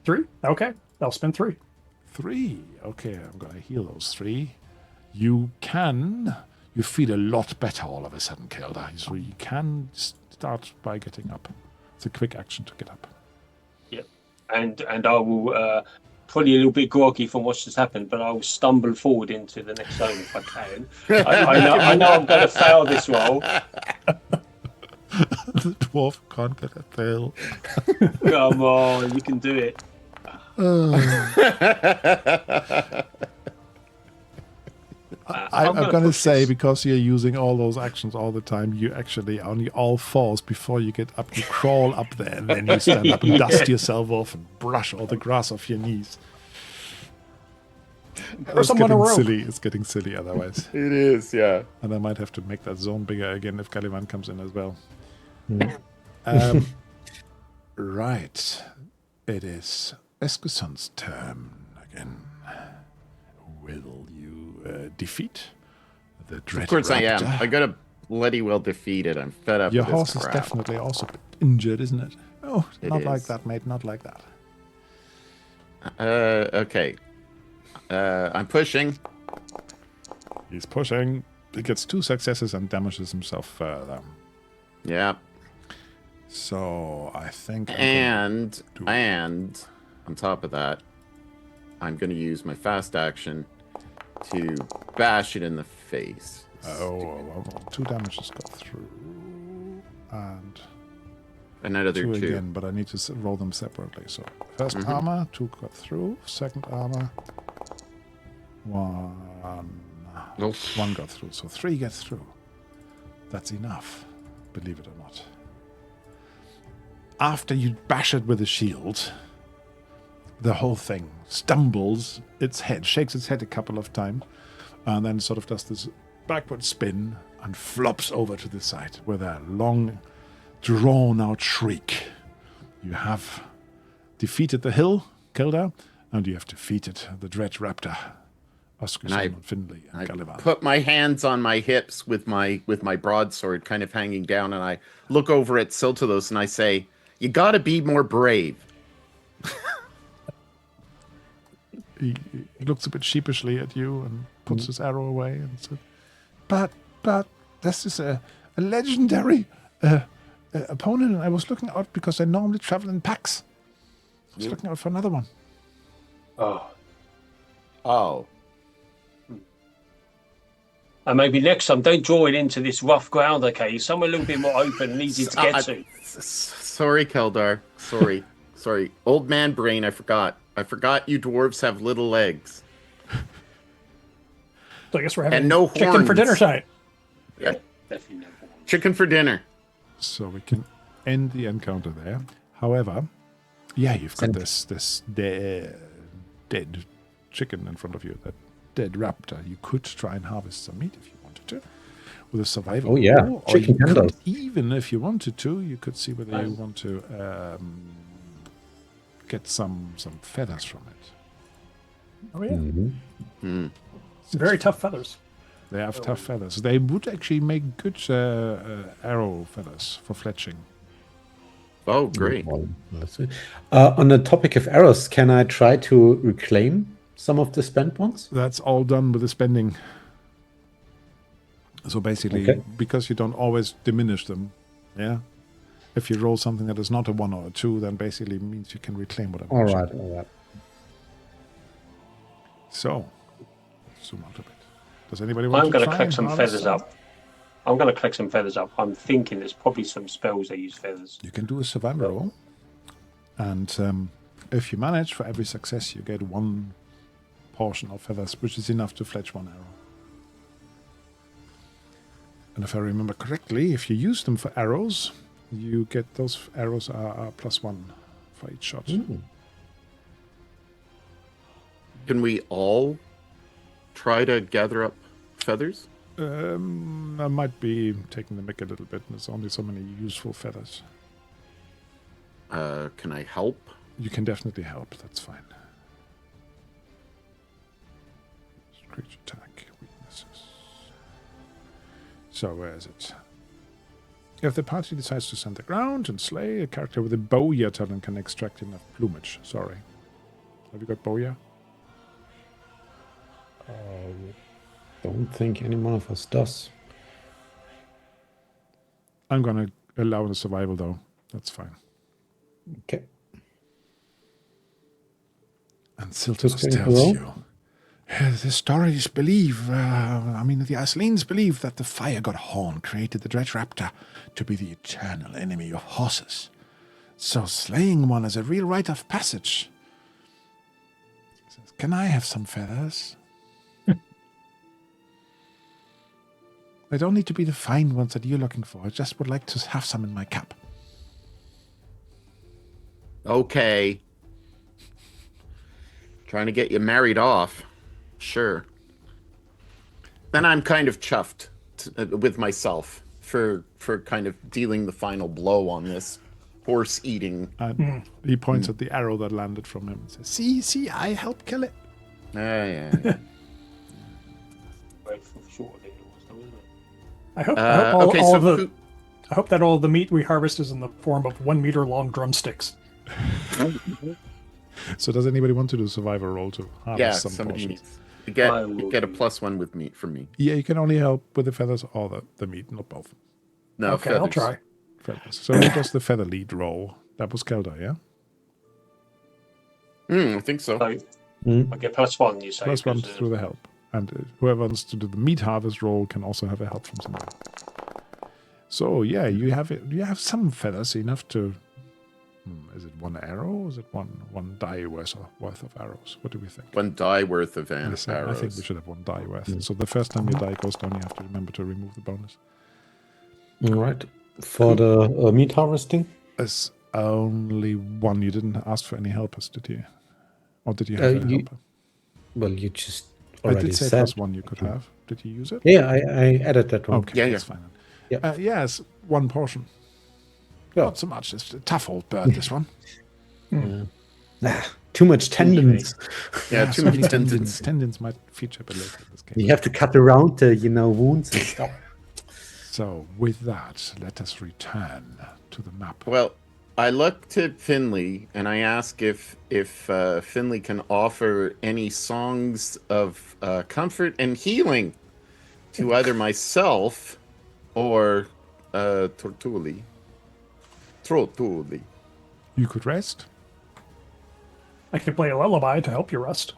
3? Okay, I'll spend 3. 3. Okay, I'm going to heal those 3. You feel a lot better all of a sudden, Kelda. So you can start by getting up. It's a quick action to get up. Yep. And I will probably a little bit groggy from what's just happened, but I will stumble forward into the next zone if I can. I know I'm going to fail this roll. The dwarf can't get a fail. Come on, you can do it. I'm going to say, because you're using all those actions all the time, you actually on all fours before you get up, you crawl up there, and then you stand up and dust yourself off and brush all the grass off your knees. It's someone a getting rope. silly. It's getting silly otherwise. It is, yeah. And I might have to make that zone bigger again if Caliban comes in as well. Right. It is Eskuson's turn again. Will you defeat the dread Of course I am. raptor? I gotta bloody well defeat it. I'm fed up Your with horse this is crap. definitely also a bit injured, isn't it? Oh, It not like is. that, mate. Not like that. Okay. I'm pushing. He's pushing. He gets 2 successes and damages himself further. Yeah. So I think. And on top of that, I'm gonna use my fast action to bash it in the face. well, 2 damages go through. And Another 2 two. again, but I need to roll them separately. So first armor, 2 got through. Second armor, 1. Oof. 1 got through. So 3 get through. That's enough, believe it or not. After you bash it with a shield, the whole thing stumbles its head, shakes its head a couple of times, and then sort of does this backward spin and flops over to the side with a long, drawn-out shriek. You have defeated the hill, Keldar, and you have defeated the dread raptor, Oscarson, And Findlay, and I Caliban. put my hands on my hips with my broadsword kind of hanging down, and I look over at Siltalos and I say, "You gotta be more brave." He looks a bit sheepishly at you and puts his arrow away and said, But this is a legendary opponent, and I was looking out because I normally travel in packs. I was looking out for another one. Oh. And maybe next time, don't draw it into this rough ground, okay? Somewhere a little bit more open and easy to get to. Sorry, Keldar. Sorry. Sorry. Old man brain, I forgot. I forgot you dwarves have little legs. So I guess we're having And no chicken for horns. dinner tonight. Yeah. Definitely no. Chicken for dinner. So we can end the encounter there. However, yeah, you've got this dead chicken in front of you, that dead raptor. You could try and harvest some meat if you wanted to with a survival. Oh, yeah. roll, or Chicken you could, tenders. even if you wanted to, you could see whether you want to get some feathers from it. Oh yeah, Mm-hmm. very tough feathers. They have tough feathers. They would actually make good arrow feathers for fletching. Oh, great. On the topic of arrows, can I try to reclaim some of the spent ones? That's all done with the spending. So basically, Okay. because you don't always diminish them, yeah. If you roll something that is not a 1 or a 2, then basically means you can reclaim whatever. All you right, should. all right. So, zoom out a bit. Does anybody want I'm to going try to collect and some harvest feathers some? up. I'm going to collect some feathers up. I'm thinking there's probably some spells that use feathers. You can do a survival roll, and if you manage, for every success, you get 1 portion of feathers, which is enough to fletch 1 arrow. And if I remember correctly, if you use them for arrows, you get those arrows are +1 for each shot. Can we all try to gather up feathers? I might be taking the mick a little bit. There's only so many useful feathers. Can I help? You can definitely help. That's fine. Creature attack weaknesses. So where is it? If the party decides to send the ground and slay a character with a bowyer talent can extract enough plumage. Sorry. Have you got bowyer? Don't think any one of us does. I'm going to allow the survival though. That's fine. Okay. And Siltus going to tells roll? you. The stories believe, the Asleans believe that the fire god Horn created the dread Raptor to be the eternal enemy of horses. So slaying one is a real rite of passage. He says, can I have some feathers? They don't need to be the fine ones that you're looking for. I just would like to have some in my cap. Okay. Trying to get you married off. Sure. Then I'm kind of chuffed with myself for kind of dealing the final blow on this horse eating. And he points at the arrow that landed from him and says, see, I helped kill it. Yeah. Very short of it was, though, isn't it? I hope, Okay, all so of the, who- I hope that all of the meat we harvest is in the form of 1 meter long drumsticks. So does anybody want to do a survivor roll to harvest yeah, some somebody portions? needs. You I will get a do. +1 with meat from me. Yeah, you can only help with the feathers or the meat, not both. No, Okay, I'll feathers. try. Feathers. So who does the feather lead roll? That was Kelda, yeah? I think so. So Hmm. I get +1, you say. +1 'cause, through the help. And whoever wants to do the meat harvest roll can also have a help from somebody. So yeah, you have some feathers enough to. Is it 1 arrow or is it one die worth of arrows? What do we think? 1 die worth of I arrows. think we should have 1 die worth. So the first time your die goes down, you have to remember to remove the bonus. All right. For the meat harvesting? There's only 1. You didn't ask for any helpers, did you? Or did you have a helper? Well, you just I already did say said. +1 you could have. Did you use it? Yeah, I added that one. Okay, Yeah, that's yeah. fine. Yeah. Yes, 1 portion. Yeah. Not so much. It's a tough old bird, this one. Too much tendons. Yeah, too so many many tendons. Tendons might feature a bit later in this game. You have to cut around the wounds and stuff. So with that, let us return to the map. Well, I look to Finley and I ask if Finley can offer any songs of comfort and healing to either myself or Tortuli. You could rest. I can play a lullaby to help you rest.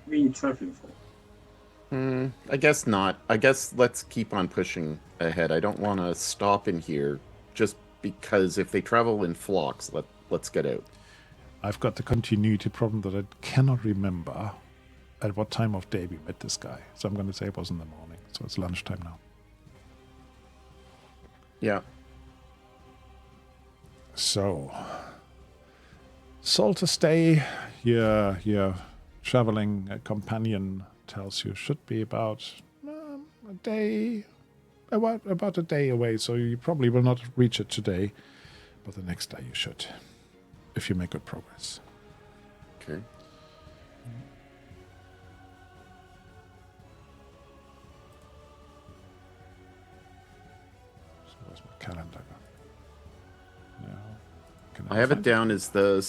What are you traveling for? I guess not. I guess let's keep on pushing ahead. I don't want to stop in here just because if they travel in flocks, let's get out. I've got the continuity problem that I cannot remember at what time of day we met this guy. So I'm going to say it was in the morning. So it's lunchtime now. Yeah. So, Salterstay, your traveling companion tells you should be about a day away. So you probably will not reach it today, but the next day you should, if you make good progress. Okay. So where's my calendar gone? No. Can I have it find down as the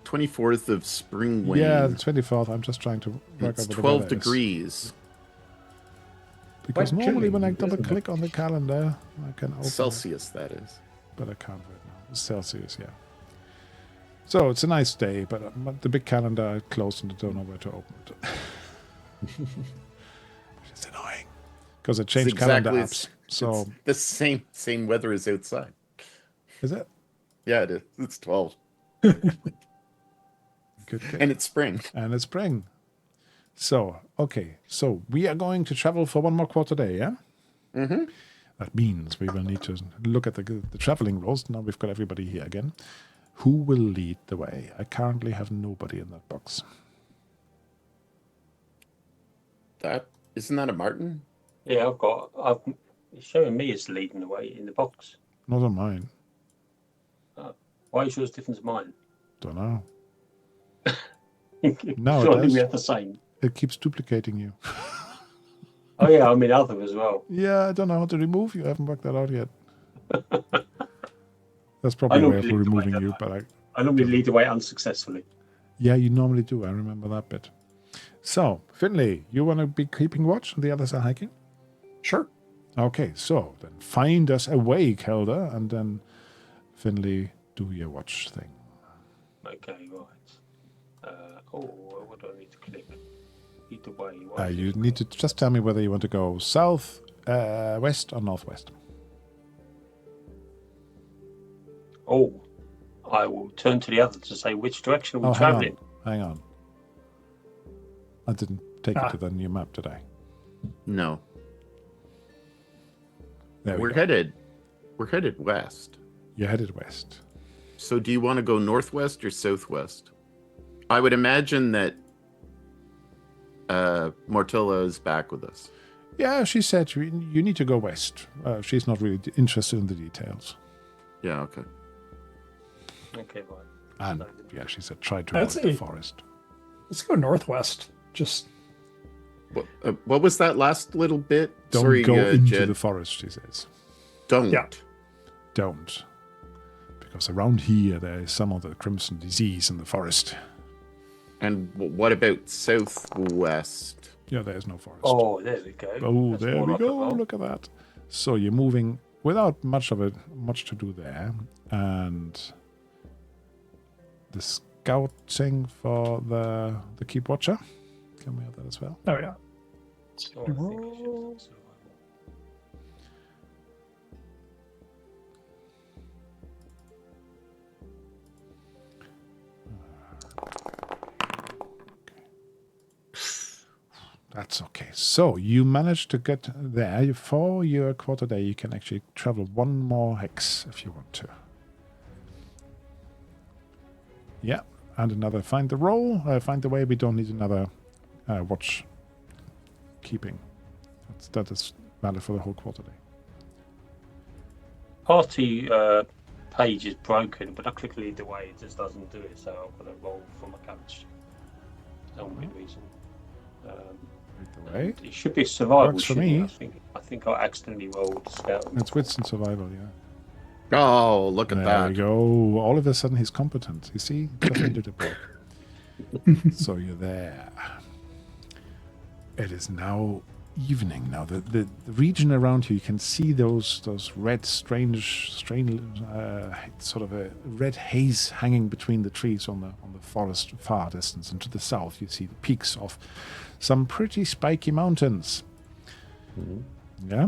24th of spring wind. Yeah, the 24th. I'm just trying to work It's out what the 12 weather is. degrees. Because Quite normally chilly, when I isn't it? double click on the calendar, I can open Celsius, that is. it, but I can't right now. It's Celsius, yeah. So it's a nice day, but the big calendar I closed and I don't know where to open it. Which is annoying. Because I changed calendar apps. So it's the same weather as outside. is it? Yeah, it is. It's 12. Good. And it's spring. And it's spring. So, okay. So we are going to travel for one more quarter day, yeah? Mm-hmm. That means we will need to look at the traveling rules. Now we've got everybody here again. Who will lead the way? I currently have nobody in that box. Isn't that a Martin? Yeah, it's showing me as leading the way in the box. Not on mine. Why is yours different to mine? Don't know. Surely No, we have the same. it keeps duplicating you. Oh yeah, I mean other as well. Yeah, I don't know how to remove you. I haven't worked that out yet. That's probably a way of normally lead the way, removing you, don't but I normally lead the way unsuccessfully. yeah, you normally do. I remember that bit. So, Finley, you want to be keeping watch and the others are hiking? Sure. Okay, so then find us a way, Kelder, and then Finley, do your watch thing. Okay, right. What do I need to click? Either way. You need to just tell me whether you want to go south, west, or northwest. Oh, I will turn to the other to say which direction we're Oh, hang traveling. on. Hang on. I didn't take it to the new map, did I? No. There We're we go. headed west. You're headed west. So do you want to go northwest or southwest? I would imagine that Mortilla is back with us. Yeah, she said you need to go west. She's not really interested in the details. Yeah, okay. Okay, right. And yeah, she said try to I'd avoid the say- forest. Let's go northwest. Just What was that last little bit? Don't Sorry, go into Jed. the forest, she says. Don't. Yeah. Don't. Because around here there is some of the crimson disease in the forest. And what about southwest? Yeah, there is no forest. Oh, there we go. Oh, That's there more we like a go. roll. Look at that. So you're moving without much to do there. And the scouting for the keep watcher. Can we have that as well? oh yeah. Oh, I think I should survival. That's okay. So you managed to get there. For your quarter day, you can actually travel one more hex if you want to. Yeah, and another find the roll, find the way. We don't need another watch keeping. That is valid for the whole quarter day. Party page is broken, but I click lead the way, it just doesn't do it, so I've got to roll for my coach. No good reason. Lead the way. It should be survival. Works for shouldn't it? me. I think I accidentally rolled scout. It's wits and survival, yeah. Oh, look at There we that. go. All of a sudden he's competent. You see? Just needed a break. So you're there. It is now evening. Now the region around you can see those red, strange sort of a red haze hanging between the trees on the forest far distance. And to the south you see the peaks of some pretty spiky mountains. Yeah?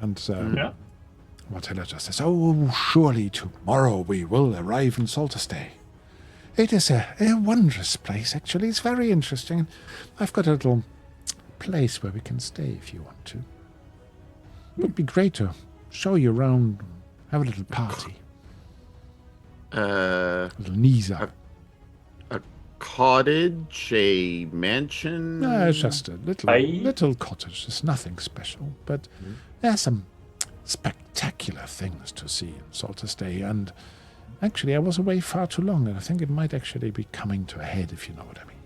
And Yeah. Mortilla just says, "Oh, surely tomorrow we will arrive in Salterstay. It is a wondrous place, actually. It's very interesting. I've got a little place where we can stay if you want to. It would be great to show you around, have a little party. A A little Nisa. cottage, a mansion. No, it's just a Hey. little cottage. It's nothing special, but there are some spectacular things to see in Salterstay. And actually, I was away far too long, and I think it might actually be coming to a head, if you know what I mean.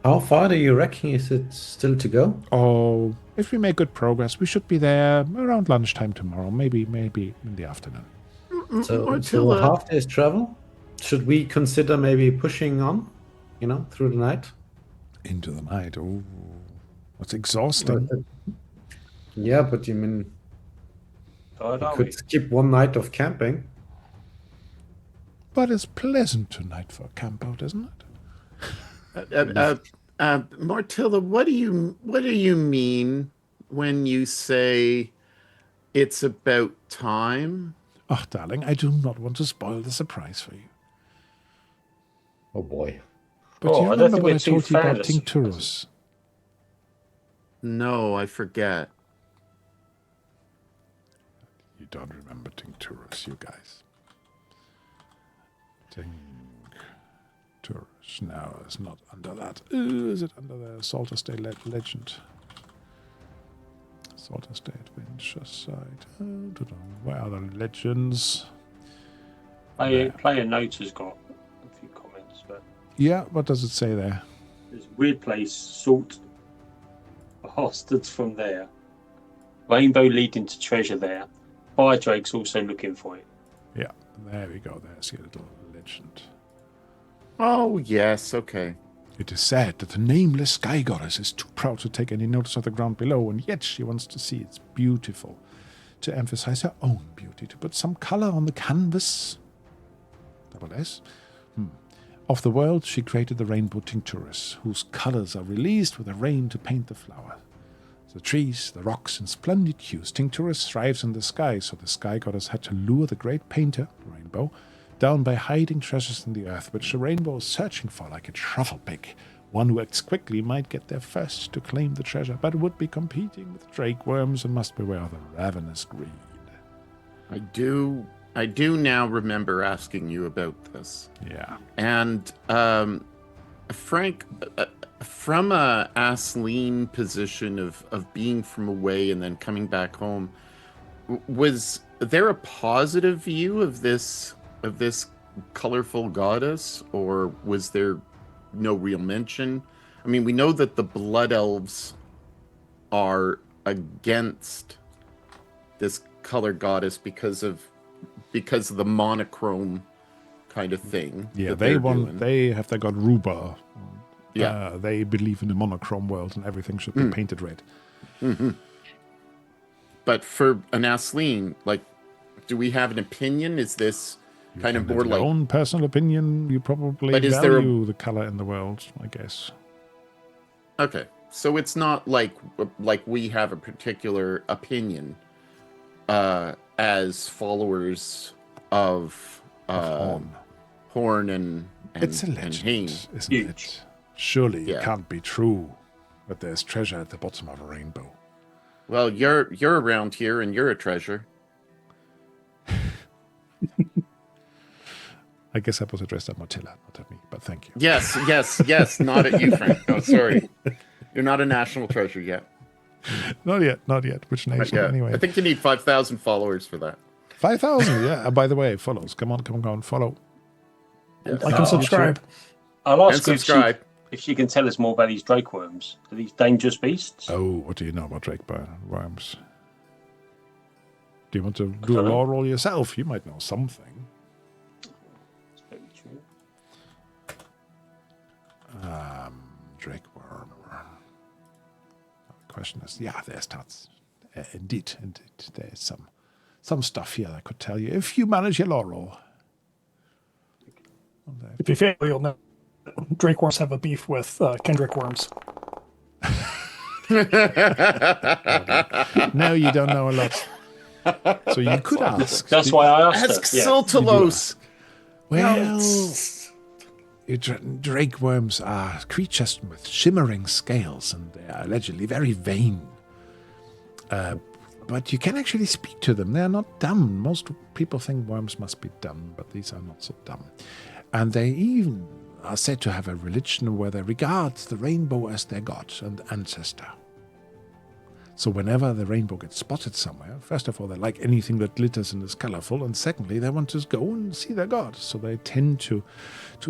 How far do you reckon is it still to go? Oh, if we make good progress, we should be there around lunchtime tomorrow, maybe in the afternoon. So Mortilla. half day's travel. Should we consider maybe pushing on, through the night? Into the night. Oh, It's exhausting. Yeah, but you mean Tired, you are could we? skip one night of camping. But it's pleasant tonight for a camp out, isn't it? Martilla, what do you mean when you say it's about time? Oh, darling, I do not want to spoil the surprise for you. Oh boy. But Oh, you I don't remember think what we're I too told you about fan of tincturus? No, I forget. You don't remember tincturus, you guys. Tincturus. No, it's not under that. Is it under the Salterstay legend? Salterstay Adventure site. Where are the legends? Player Note has got a few comments, but Yeah, what does it say there? there's a weird place, salt bastards from there. Rainbow leading to treasure there. Fire Drake's also looking for it. Yeah, there we go. There's your little legend. Oh, yes, okay. It is said that the nameless sky goddess is too proud to take any notice of the ground below, and yet she wants to see it's beautiful. To emphasize her own beauty, to put some color on the canvas. Double S. Of the world, she created the rainbow tincturus, whose colors are released with the rain to paint the flower. The trees, the rocks, in splendid hues. Tincturus thrives in the sky, so the sky goddess had to lure the great painter, Rainbow, down by hiding treasures in the earth, which the rainbow is searching for like a truffle pig. One who acts quickly might get there first to claim the treasure, but would be competing with drake worms and must beware of the ravenous greed. I do now remember asking you about this. Yeah. And Frank, from a Asleen position of being from away and then coming back home, was there a positive view of this colorful goddess, or was there no real mention? I mean, we know that the Blood Elves are against this color goddess because of the monochrome kind of thing. Yeah, that they they're want. doing. They have their god Ruba. Yeah. They believe in the monochrome world and everything should be painted red. Mm-hmm. But for an Asleen, like, do we have an opinion? Is this You kind of can more have your like? own personal opinion? You probably But is there a- value the color in the world, I guess. Okay, so it's not like we have a particular opinion as followers of Horn and It's a and legend, Hain. isn't Huge. it? Surely it Yeah. can't be true that there's treasure at the bottom of a rainbow. Well, you're around here and you're a treasure. I guess that was addressed at Motilla, not at me, but thank you. Yes. Not at you, Frank. Oh, sorry. You're not a national treasure yet. Not yet. Which Not nation, yet. anyway? I think you need 5,000 followers for that. 5,000, yeah. By the way, follows. Come on, follow. Yes. Like and subscribe. I'll And ask her subscribe. if she can tell us more about these drake worms. Are these dangerous beasts? Oh, what do you know about drake worms? Do you want to do a don't know. law roll yourself? You might know something. That's very true. Drake worm. The question is, yeah, there's stats. Indeed, there's some stuff here that I could tell you if you manage your law roll. If you fail, you'll know. Drake worms have a beef with Kendrick worms. No, you don't know a lot. So you could ask. That's why I asked Ask her. Yeah. Siltalos. Well, drake worms are creatures with shimmering scales, and they are allegedly very vain. But you can actually speak to them. They are not dumb. Most people think worms must be dumb, but these are not so dumb. And they even are said to have a religion where they regard the rainbow as their god and ancestor. So whenever the rainbow gets spotted somewhere, first of all, they like anything that glitters and is colorful, and secondly, they want to go and see their god. So they tend to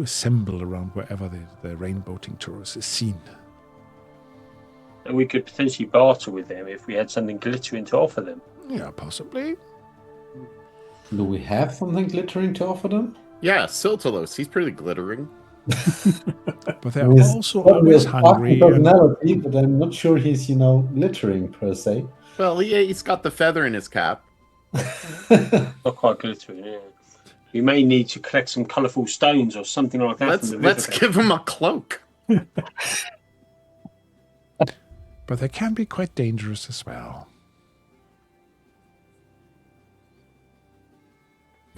assemble around wherever the rainbow tincturus is seen. And we could potentially barter with them if we had something glittering to offer them. Yeah, possibly. Do we have something glittering to offer them? Yeah, Siltalos. He's pretty glittering. But they're With also probably a always sparkly hungry. And personality, but I'm not sure he's, littering per se. Well, he's got the feather in his cap. Not quite glittering. Yeah. We may need to collect some colourful stones or something like that from the Let's riverbed. give him a cloak. but they can be quite dangerous as well.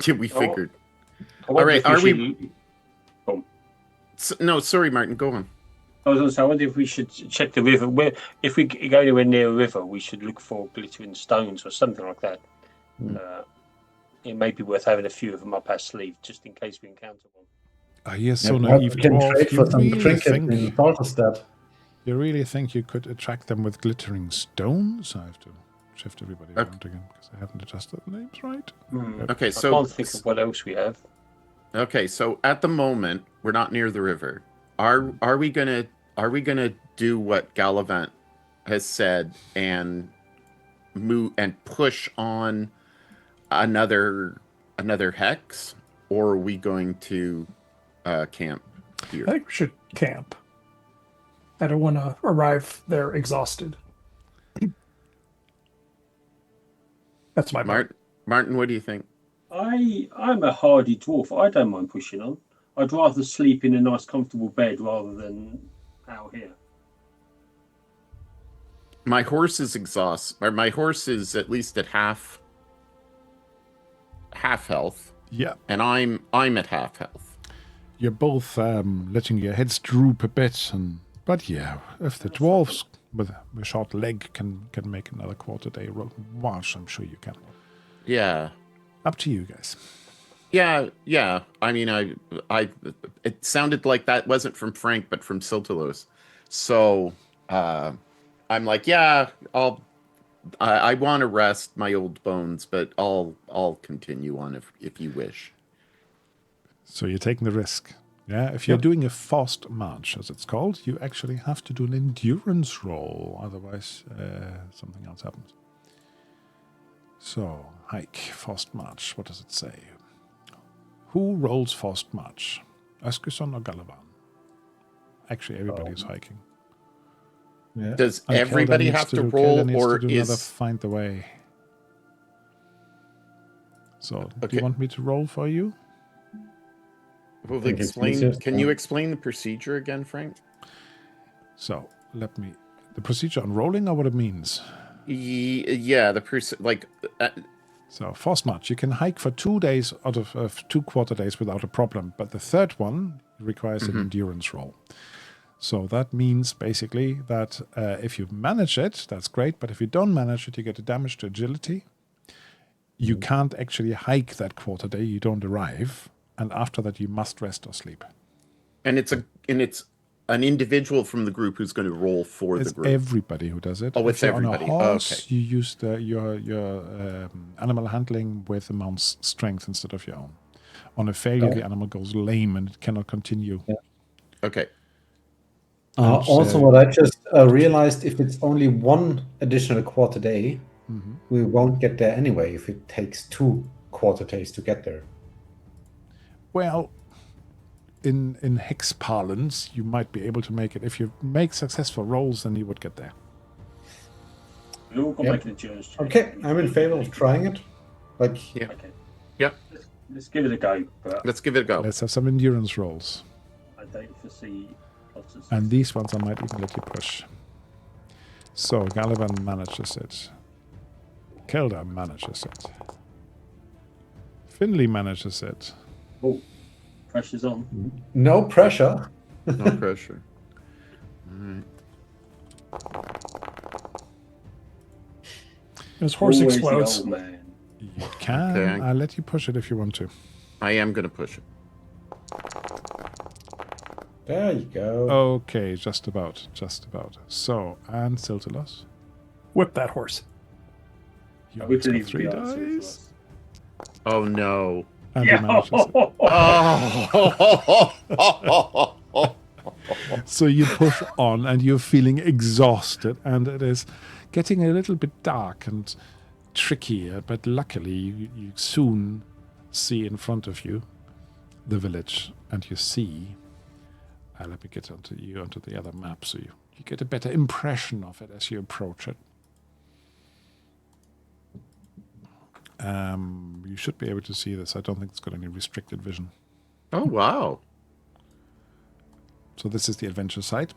Yeah, we figured. I wonder right, if are should- No, sorry, Martin. Go on. I was going to say, I wonder if we should check the river. If we go anywhere near a river, we should look for glittering stones or something like that. It may be worth having a few of them up our sleeve, just in case we encounter one. You're so Perhaps naive, we can dwarf. trade for some trinkets in think Salterstay. you really think you could attract them with glittering stones? I have to shift everybody around again because I haven't adjusted the names right. Okay, I so can't think of what else we have. okay, so at the moment we're not near the river. Are we gonna do what Gallivant has said and move and push on another hex, or are we going to camp here? I think we should camp. I don't want to arrive there exhausted. That's my part. Martin, what do you think? I'm a hardy dwarf. I don't mind pushing on. I'd rather sleep in a nice, comfortable bed rather than out here. My horse is my horse is at least at half health, Yeah, and I'm at half health. you're both letting your heads droop a bit, but yeah, if the dwarves with a short leg can make another quarter-day march, I'm sure you can. Yeah. Up to you guys. Yeah. I mean, it sounded like that wasn't from Frank, but from Siltelos. So I'm like, yeah, I want to rest my old bones, but I'll continue on if you wish. So you're taking the risk. Yeah, if you're doing a fast march, as it's called, you actually have to do an endurance roll. Otherwise, something else happens. So, hike, fast march. What does it say? Who rolls fast march? Askerson or Galavan? Actually, everybody is hiking. Yeah. Does And everybody Kelda have needs to Kelda roll, needs or to do another is find the way? So, do Okay. you want me to roll for you? Well, think it's explain? easiest, Can you explain the procedure again, Frank? So, the procedure on rolling or what it means? Yeah, So, fast march, you can hike for 2 days out of 2 quarter days without a problem, but the third one requires an endurance roll. So that means basically that if you manage it, that's great, but if you don't manage it, you get a damage to agility. You can't actually hike that quarter day, you don't arrive, and after that you must rest or sleep. and it's an individual from the group who's going to roll for It's the group. everybody who does it. Oh, it's if you're everybody. on a horse, Okay. you use your animal handling with the mount's strength instead of your own. On a failure, the animal goes lame and it cannot continue. Yeah. Okay. Also, what I just realized, if it's only one additional quarter day, we won't get there anyway if it takes 2 quarter days to get there. Well, in hex parlance, you might be able to make it. If you make successful rolls, then you would get there. We'll go Yep. back to the journals. Okay, I'm in favor of trying it. Like, Yeah. Okay. Yeah. Let's give it a go. But Let's give it a go. Let's have some endurance rolls. I don't foresee lots of And these ones I might even let you push. So, Galavan manages it. Kelda manages it. Finley manages it. Oh, pressure's on. no pressure. No pressure. His horse Always the explodes. old man. You can. Okay. I'll let you push it if you want to. I am going to push it. There you go. Okay, just about. So, and Siltelos. Whip that horse. You We always got believe 3 the answer to dice. us. Oh no. And he Yeah. manages it. Oh. So you push on and you're feeling exhausted and it is getting a little bit dark and tricky, but luckily you soon see in front of you the village and you see Let me get onto the other map so you get a better impression of it as you approach it. You should be able to see this. I don't think it's got any restricted vision. Oh, wow. So this is the adventure site.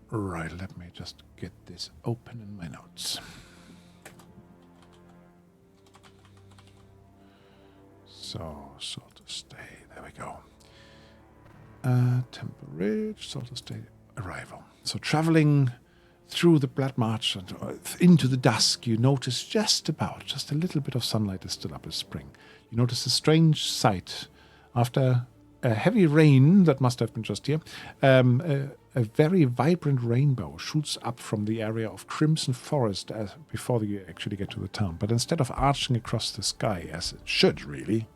Right, let me just get this open in my notes. So, Salterstay, there we go. Temple Ridge, Salterstay, arrival. So traveling through the Bloodmarch and into the dusk, you notice just a little bit of sunlight is still up as spring. You notice a strange sight. After a heavy rain that must have been just here, a very vibrant rainbow shoots up from the area of crimson forest before you actually get to the town. But instead of arching across the sky, as it should really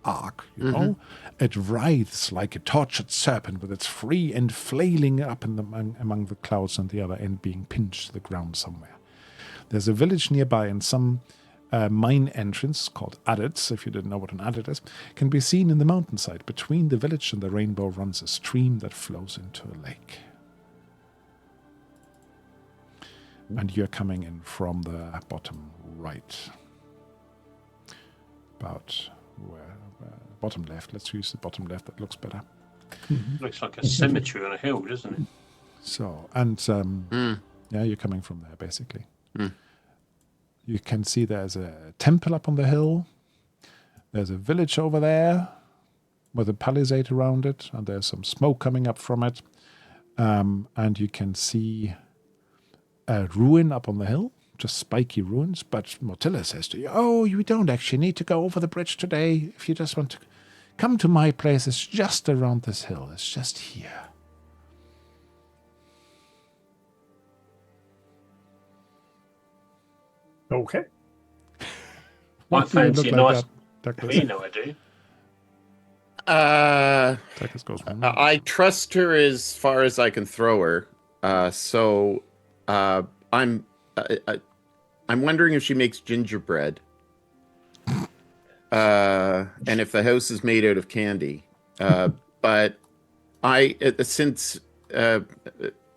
arc, you know, it writhes like a tortured serpent with its free end flailing up among the clouds and the other end being pinched to the ground somewhere. There's a village nearby and some mine entrance called adits, if you didn't know what an adit is, can be seen in the mountainside. Between the village and the rainbow runs a stream that flows into a lake. And you're coming in from the bottom right. About bottom left. Let's use the bottom left. That looks better. Looks like a cemetery on a hill, doesn't it? So, and yeah, you're coming from there, basically. You can see there's a temple up on the hill. There's a village over there with a palisade around it, and there's some smoke coming up from it. And you can see a ruin up on the hill, just spiky ruins. But Motilla says to you, oh, you don't actually need to go over the bridge today. If you just want to come to my place, it's just around this hill. It's just here. Okay. I fancy a nice. Douglas. You know I do. Douglas goes, I trust her as far as I can throw her. So I'm wondering if she makes gingerbread. And if the house is made out of candy. But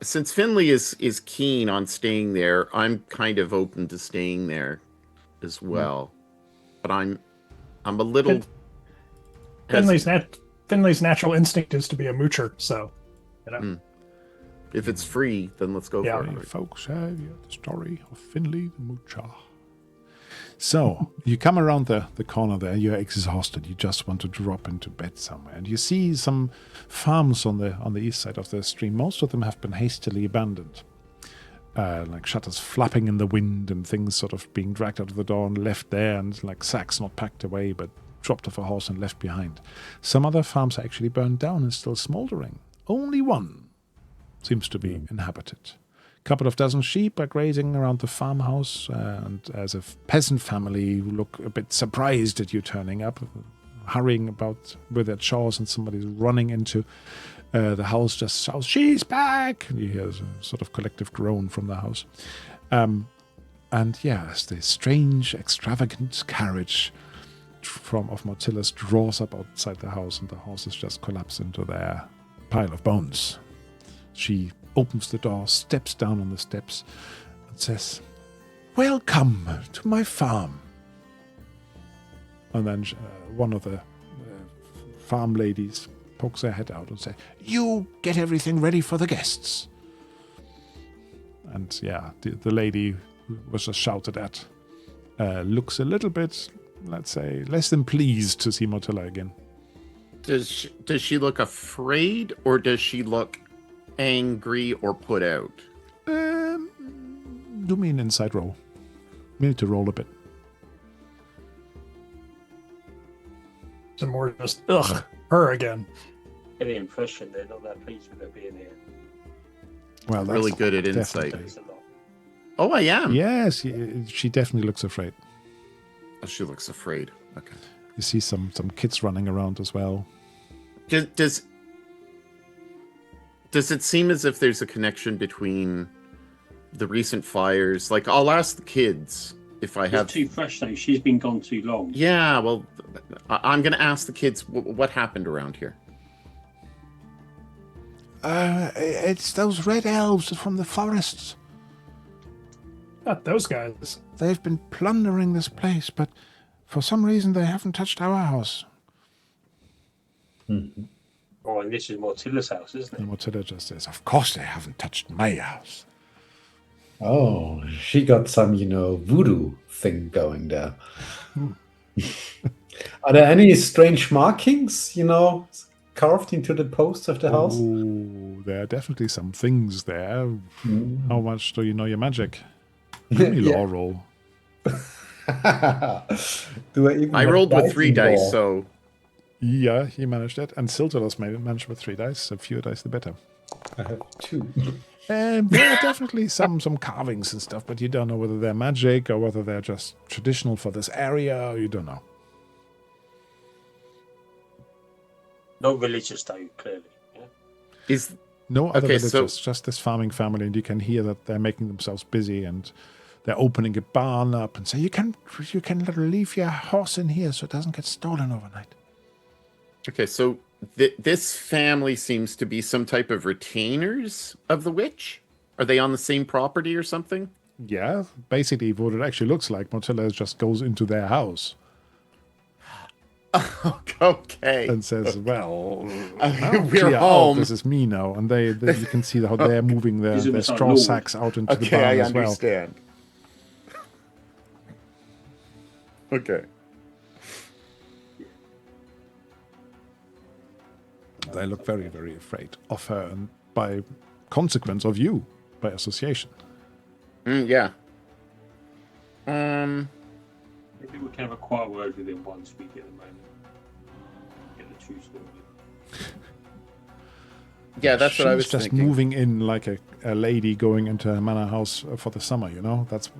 since Finley is keen on staying there, I'm kind of open to staying there as well. But I'm a little Finley's natural instinct is to be a moocher, so you know. If it's free, then let's go for it. Folks, have you the story of Finley the Moocher? So you come around the corner there, you're exhausted, you just want to drop into bed somewhere. And you see some farms on the east side of the stream. Most of them have been hastily abandoned. Like shutters flapping in the wind and things sort of being dragged out of the door and left there, and like sacks not packed away but dropped off a horse and left behind. Some other farms are actually burned down and still smoldering. Only one seems to be inhabited. Couple of dozen sheep are grazing around the farmhouse, and as a peasant family who look a bit surprised at you turning up, hurrying about with their chores, and somebody's running into the house, just shouts, "She's back!" And you hear a sort of collective groan from the house. And yes, the strange, extravagant carriage of Motilla's draws up outside the house, and the horses just collapse into their pile of bones. She opens the door, steps down on the steps, and says, "Welcome to my farm." And then one of the farm ladies pokes her head out and says, "You get everything ready for the guests." And yeah, the lady who was just shouted at looks a little bit, let's say, less than pleased to see Motilla again. Does she look afraid, or does she look angry or put out? Do me an inside roll. We need to roll a bit. So more just her again. Get the impression they're not that pleased with her being here. Well, that's Really good at insight. That's a lot. Oh, I am. Yes, she definitely looks afraid. Oh, she looks afraid. Okay. You see some kids running around as well. Does it seem as if there's a connection between the recent fires? Like, I'll ask the kids if I have... It's too fresh, though. She's been gone too long. Yeah, well, I'm going to ask the kids what happened around here. It's those red elves from the forests. Not those guys. They've been plundering this place, but for some reason they haven't touched our house. Mhm. Oh, and this is Mortilla's house, isn't it? And Mortilla just says, of course they haven't touched my house. Oh, she got some, voodoo thing going there. Are there any strange markings, carved into the posts of the house? Oh, there are definitely some things there. Mm. How much do you know your magic? Give me law roll. Do I even I have rolled with 3 in dice, law? so Yeah, he managed it. And Silter's managed with 3 dice. So fewer dice, the better. I have 2. There are definitely some carvings and stuff, but you don't know whether they're magic or whether they're just traditional for this area. You don't know. Not religious, though, clearly. Yeah? is No other Okay, villagers, so- just this farming family, and you can hear that they're making themselves busy and they're opening a barn up and say, you can leave your horse in here so it doesn't get stolen overnight. okay. So this family seems to be some type of retainers of the witch. Are they on the same property or something? Yeah, basically what it actually looks like, Mortilla just goes into their house Okay. and says, well, We're clear out, home. this is me now. And you can see how they're moving their These are some straw lord. sacks out into the Okay, barn I as well. understand. Okay. They look very, very afraid of her and by consequence of you, by association. Yeah. Maybe we can have a quiet word with him once we get the moment. Get the true story. Yeah, that's what I She's was just thinking. moving in like a lady going into her manor house for the summer, That's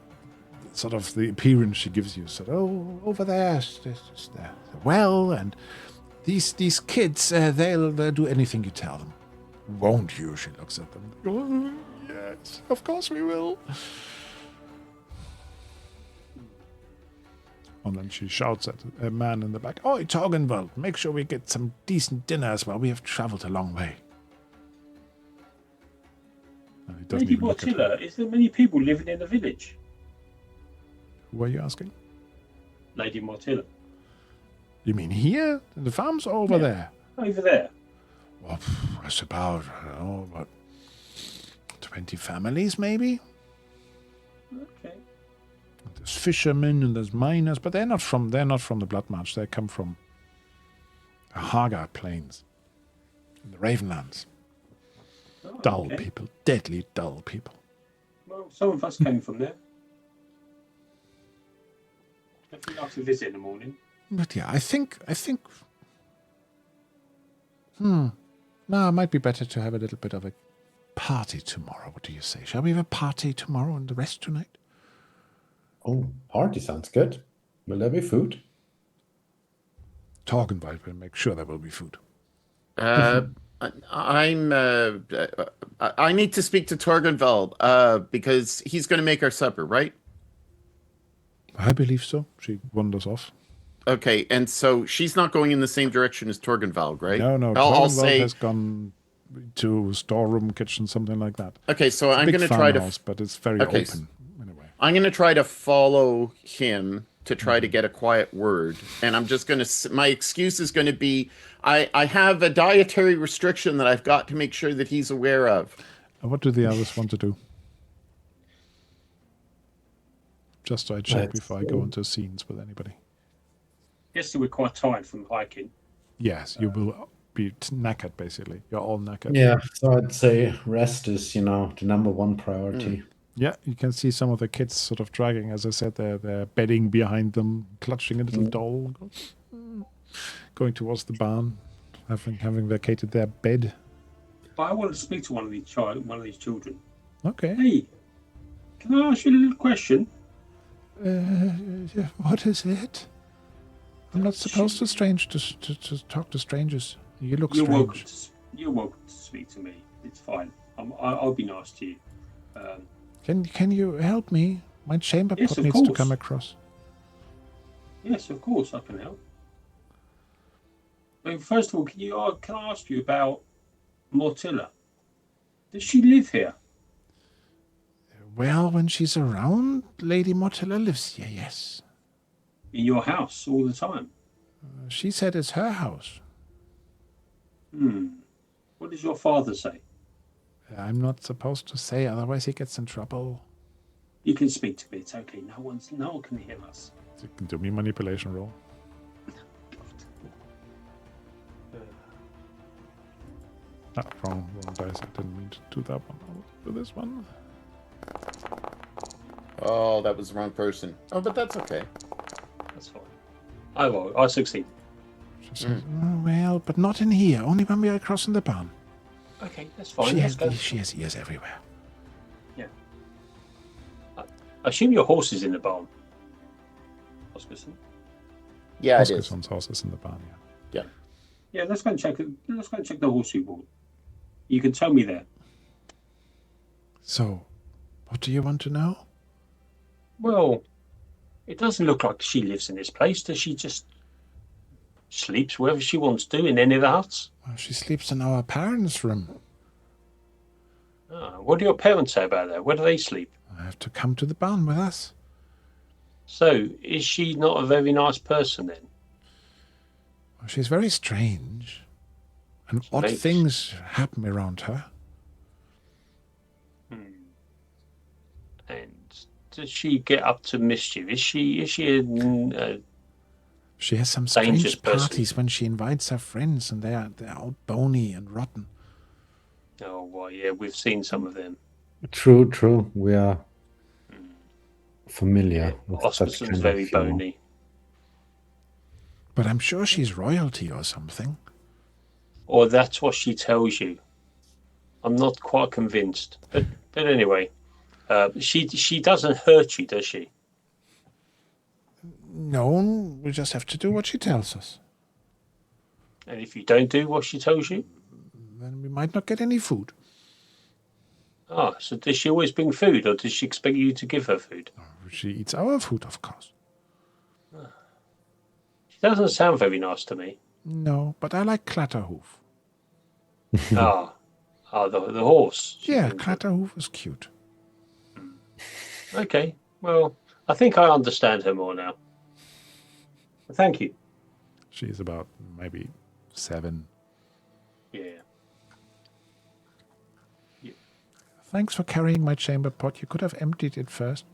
sort of the appearance she gives you. So, over there, there's the well, and these kids, they'll do anything you tell them. Won't you? She looks at them. Oh, yes, of course we will. And then she shouts at a man in the back, Oi, Torgenwald, make sure we get some decent dinner as well. We have travelled a long way. And he doesn't Lady even look at her. Mortilla, is there many people living in the village? Who are you asking? Lady Mortilla. You mean here? In the farms or over Yeah. there? Over there. Well, it's about, about 20 families maybe? Okay. There's fishermen and there's miners, but they're not from the Bloodmarch. They come from the Hagar Plains, in the Ravenlands. Oh, Dull okay. people, deadly dull people. Well, some of us came from there. Definitely like to visit in the morning. But yeah, I think. No, it might be better to have a little bit of a party tomorrow. What do you say? Shall we have a party tomorrow and the rest tonight? Oh, party sounds good. Will there be food? Torgenwald will make sure there will be food. I need to speak to Torgenwald because he's going to make our supper, right? I believe so. She wanders off. Okay, and so she's not going in the same direction as Torgenwald, right? No. I'll Torgenwald say has gone to storeroom, kitchen, something like that. okay. So It's a I'm big going to try to. farmhouse, but it's very Okay, open in a way. I'm going to try to follow him to try to get a quiet word, and I'm just going to. My excuse is going to be, I have a dietary restriction that I've got to make sure that he's aware of. And what do the others want to do? Just so I check Let's before I go into scenes with anybody. Guess we're quite tired from hiking. Yes, you will be knackered, basically. You're all knackered. Yeah, so I'd say rest is, the number one priority. Yeah, you can see some of the kids sort of dragging, as I said, they're bedding behind them, clutching a little doll, going towards the barn, having vacated their bed. But I want to speak to one of these children. Okay. Hey, can I ask you a little question? What is it? I'm not supposed to talk to strangers. You look You're strange. welcome. You're welcome to speak to me. It's fine. I'll be nice to you. Can you help me? My chamber Yes, pot of needs to course. come across. Yes, of course I can help. But first of all, can I ask you about Mortilla? Does she live here? Well, when she's around, Lady Mortilla lives here, yes. In your house all the time? She said it's her house. What does your father say? I'm not supposed to say, otherwise he gets in trouble. You can speak to me. It's okay. No one can hear us. You can do me manipulation roll. Wrong dice. I didn't mean to do that one. I'll do this one. Oh, that was the wrong person. Oh, but that's okay. That's fine. I succeed. She says, "Oh, well, but not in here. Only when we are crossing the barn. Okay, that's fine. She has ears everywhere. Yeah. I assume your horse is in the barn, Oscarson. Yeah, it is. Oscarson's horse is in the barn, yeah. Yeah, let's go and check it. Let's go and check the horse you bought. You can tell me there. So, what do you want to know? Well, it doesn't look like she lives in this place. Does she just sleeps wherever she wants to in any of the huts? Well, she sleeps in our parents' room. What do your parents say about that? Where do they sleep? I have to come to the barn with us. So, is she not a very nice person then? Well, she's very strange. And odd Strange. things happen around her. And does she get up to mischief? Is she She has some dangerous strange person? parties when she invites her friends, and they're all bony and rotten. Oh, well, yeah, we've seen some of them. True. We are familiar with such Oscarson's kind very of humor. bony. But I'm sure she's royalty or something. Or that's what she tells you. I'm not quite convinced. But anyway, she doesn't hurt you, does she? No, we just have to do what she tells us. And if you don't do what she tells you? Then we might not get any food. So does she always bring food, or does she expect you to give her food? She eats our food, of course. She doesn't sound very nice to me. No, but I like Clatterhoof. the horse. Yeah, Clatterhoof is cute. Okay, well, I think I understand her more now. Thank you. She's about maybe 7. Yeah. Thanks for carrying my chamber pot. You could have emptied it first.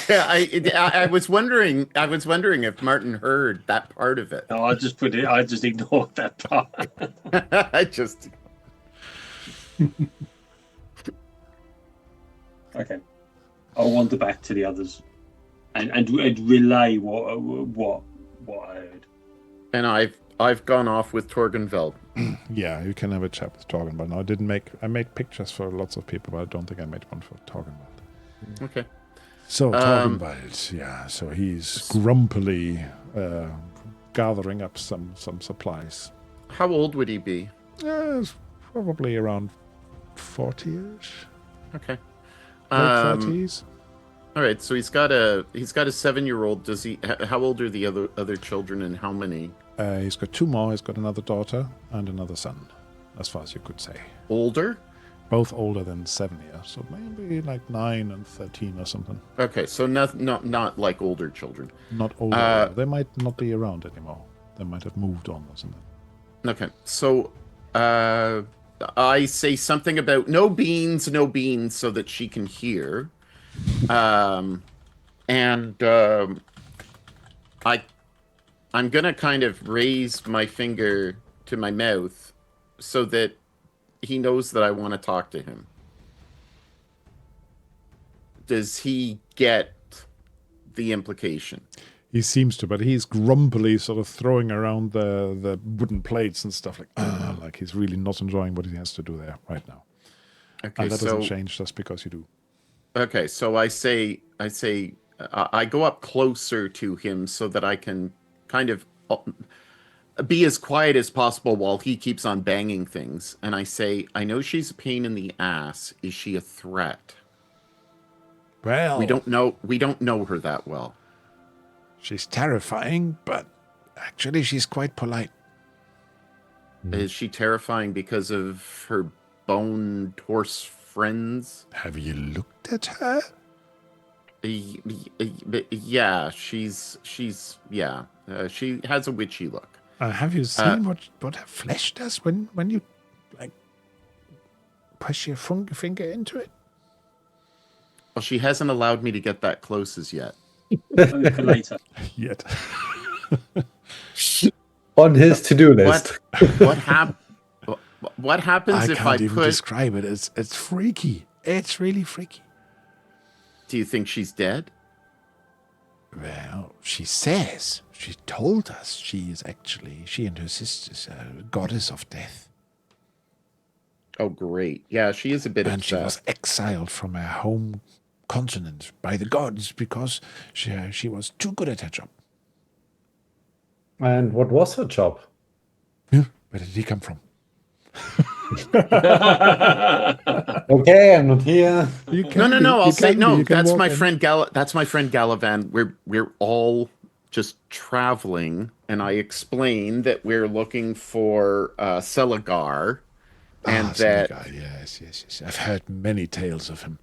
Yeah, I was wondering. I was wondering if Martin heard that part of it. No, I just ignored that part. I just. Okay. I'll wander back to the others and relay what I heard. And I've gone off with Torgenveld. Yeah, you can have a chat with Torgenwald. No, I made pictures for lots of people, but I don't think I made one for Torgenwald. Okay. So Torgenwald, yeah, so he's grumpily gathering up some supplies. How old would he be? It's probably around 40-ish, Okay. late 30s. All right, so he's got a 7-year-old. Does he? How old are the other children, and how many? He's got 2 more. He's got another daughter and another son, as far as you could say. Older? Both older than 7 years, so maybe like 9 and 13 or something. Okay, so not like older children. Not older. They might not be around anymore. They might have moved on or something. Okay, so I say something about no beans, so that she can hear. I'm gonna kind of raise my finger to my mouth so that he knows that I want to talk to him. Does he get the implication? He seems to, but he's grumpily sort of throwing around the wooden plates and stuff like he's really not enjoying what he has to do there right now. Okay, And that so doesn't change just because you do. okay, so I go up closer to him so that I can kind of be as quiet as possible while he keeps on banging things. And I say, I know she's a pain in the ass. Is she a threat? Well, We don't know her that well. she's terrifying, but actually she's quite polite. Is she terrifying because of her boned horse friends. Have you looked at her? Yeah, she has a witchy look. Have you seen what her flesh does when you like push your finger into it? Well, she hasn't allowed me to get that close as yet. Only for later. Yet. On his to-do list. What happens I if can't I even put? describe it. It's freaky. It's really freaky. Do you think she's dead? Well, she says, she told us she and her sister's a goddess of death. Oh, great. Yeah, she is a bit And she upset. was exiled from her home continent by the gods because she was too good at her job. And what was her job? Where did he come from? Okay, I'm not here. No. I'll say no. That's my friend That's my friend Galavan. We're all just traveling, and I explained that we're looking for Selligar, and that Selligar, yes. I've heard many tales of him.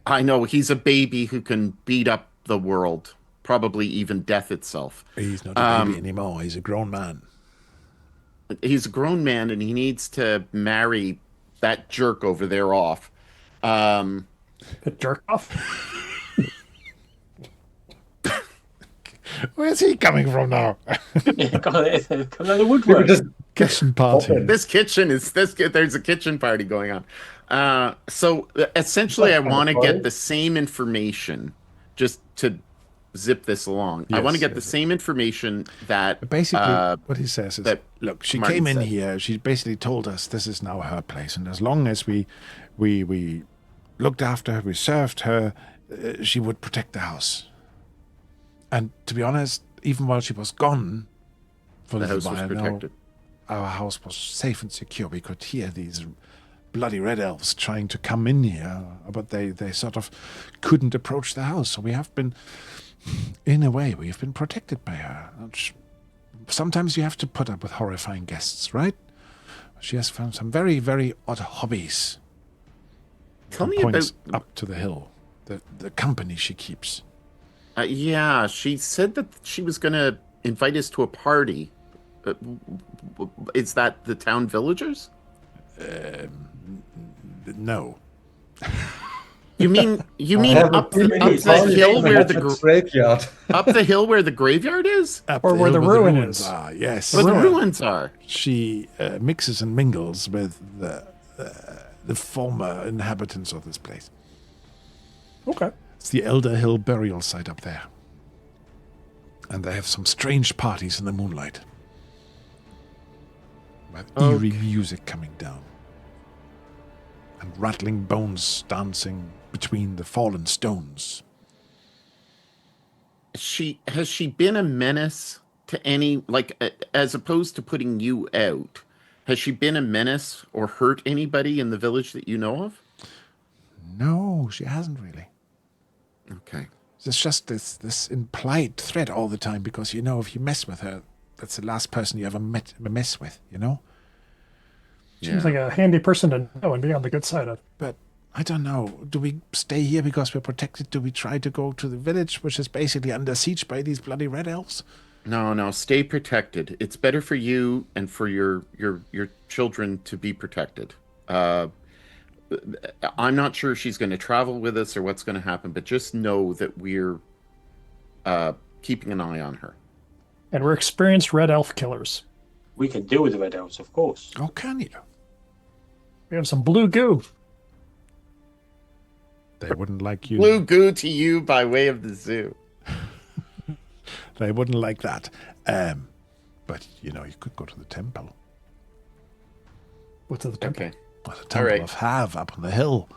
I know he's a baby who can beat up the world, probably even death itself. He's not a baby anymore. He's a grown man. He's a grown man, and he needs to marry that jerk over there off. The jerk off? Where's he coming from now? Come out of the woodwork. Just Kitchen party. Open. There's a kitchen party going on. So essentially, I want to get the same information, just to zip this along. I want to get the same information that Basically, what he says is, look, she Martin came in said. here. She basically told us this is now her place, and as long as we looked after her, we served her, she would protect the house. And to be honest, even while she was gone, for the a little house was while now, protected. our house was safe and secure. We could hear these bloody red elves trying to come in here, but they sort of couldn't approach the house. So we have been, in a way, we've been protected by her. Sometimes you have to put up with horrifying guests, right? She has found some very, very odd hobbies. Tell me Points about. up to the hill, the company she keeps. Yeah, she said that she was going to invite us to a party. Is that the town villagers? No. You mean have a up the party hill in where the the graveyard? up the hill where the graveyard is? Up Or where hill the ruin is. are, yes. Where the ruins are. She mixes and mingles with the former inhabitants of this place. Okay. It's the Elder Hill burial site up there. And they have some strange parties in the moonlight. With eerie music coming down. And rattling bones dancing between the fallen stones. Has she been a menace to any, like, as opposed to putting you out? Has she been a menace or hurt anybody in the village that you know of? No, she hasn't really. Okay. There's just this implied threat all the time because, if you mess with her, that's the last person you ever mess with, Seems like a handy person to know and be on the good side of. But I don't know. Do we stay here because we're protected? Do we try to go to the village, which is basically under siege by these bloody red elves? No, stay protected. It's better for you and for your children to be protected. I'm not sure if she's going to travel with us or what's going to happen, but just know that we're keeping an eye on her. And we're experienced red elf killers. We can deal with the red elves, of course. Oh, can you? We have some blue goo. They wouldn't like you. Blue goo to you by way of the zoo. They wouldn't like that. But, you could go to the temple. What's at the temple? Okay. Well, the temple right. of Hav up on the hill.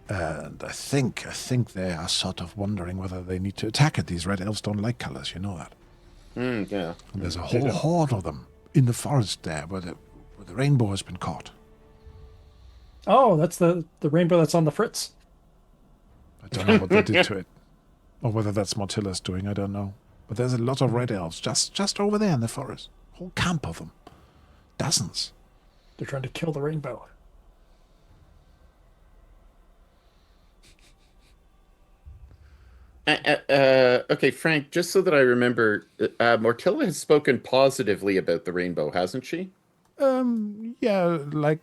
And I think they are sort of wondering whether they need to attack it. These red elves don't like colors, you know that. Yeah. And there's a whole horde of them in the forest there where the rainbow has been caught. Oh, that's the rainbow that's on the Fritz. I don't know what they did to it. Or whether that's Mortilla's doing, I don't know. But there's a lot of red elves just over there in the forest. Whole camp of them. Dozens. They're trying to kill the rainbow. Okay, Frank, just so that I remember, Mortilla has spoken positively about the rainbow, hasn't she? Yeah, like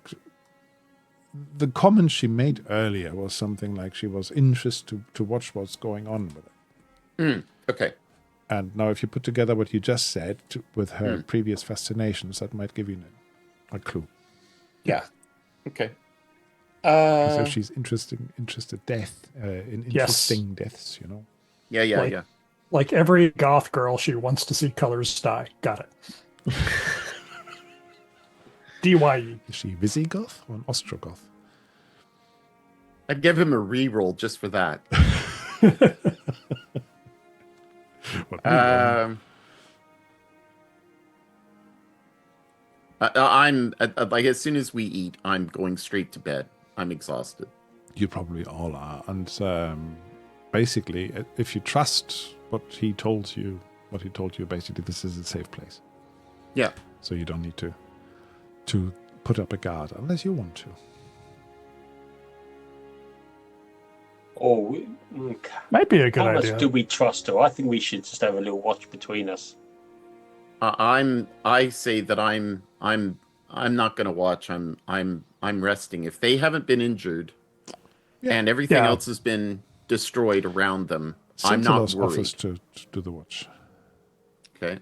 the comment she made earlier was something like she was interested to watch what's going on with it. Okay. And now if you put together what you just said with her previous fascinations, that might give you a clue. Yeah. Okay. So she's interested in interesting deaths, you know. Yeah. Like every goth girl, she wants to see colors die. Got it. DYE. Is she Visigoth or an Ostrogoth? I'd give him a reroll just for that. I'm like, as soon as we eat, I'm going straight to bed. I'm exhausted. You probably all are. And basically, if you trust what he told you, basically, this is a safe place. Yeah. So you don't need to put up a guard unless you want to. Oh, might be a good how idea. much do we trust her? I think we should just have a little watch between us. I say that I'm not going to watch. I'm resting. If they haven't been injured, and everything else has been destroyed around them, I'm not worried. Offers to do the watch. Okay.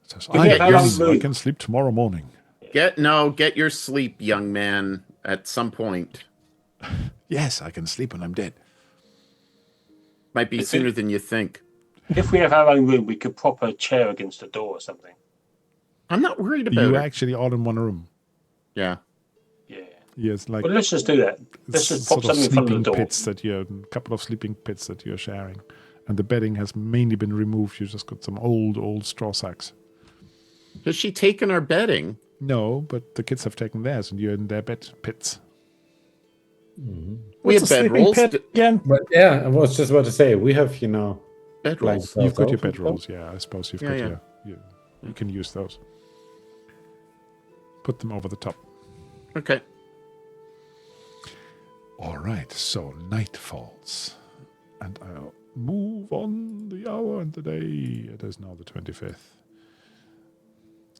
Says, I can sleep tomorrow morning. Get your sleep, young man. At some point. Yes, I can sleep when I'm dead. Might be sooner than you think. If we have our own room, we could prop a chair against the door or something. I'm not worried about you it. Actually all in one room. Yeah. Yes, like. Well, let's just do that. Let's just pop something in front of the door. A couple of sleeping pits that you're sharing, and the bedding has mainly been removed. You just got some old straw sacks. Has she taken our bedding? No, but the kids have taken theirs, and you're in their bed pits. Mm-hmm. We have bedrolls again. But yeah, I was just about to say we have, bedrolls. You've got your bedrolls, yeah. I suppose you've got your. You can use those. Put them over the top. Okay. All right. So night falls, and I'll move on the hour and the day. It is now the 25th.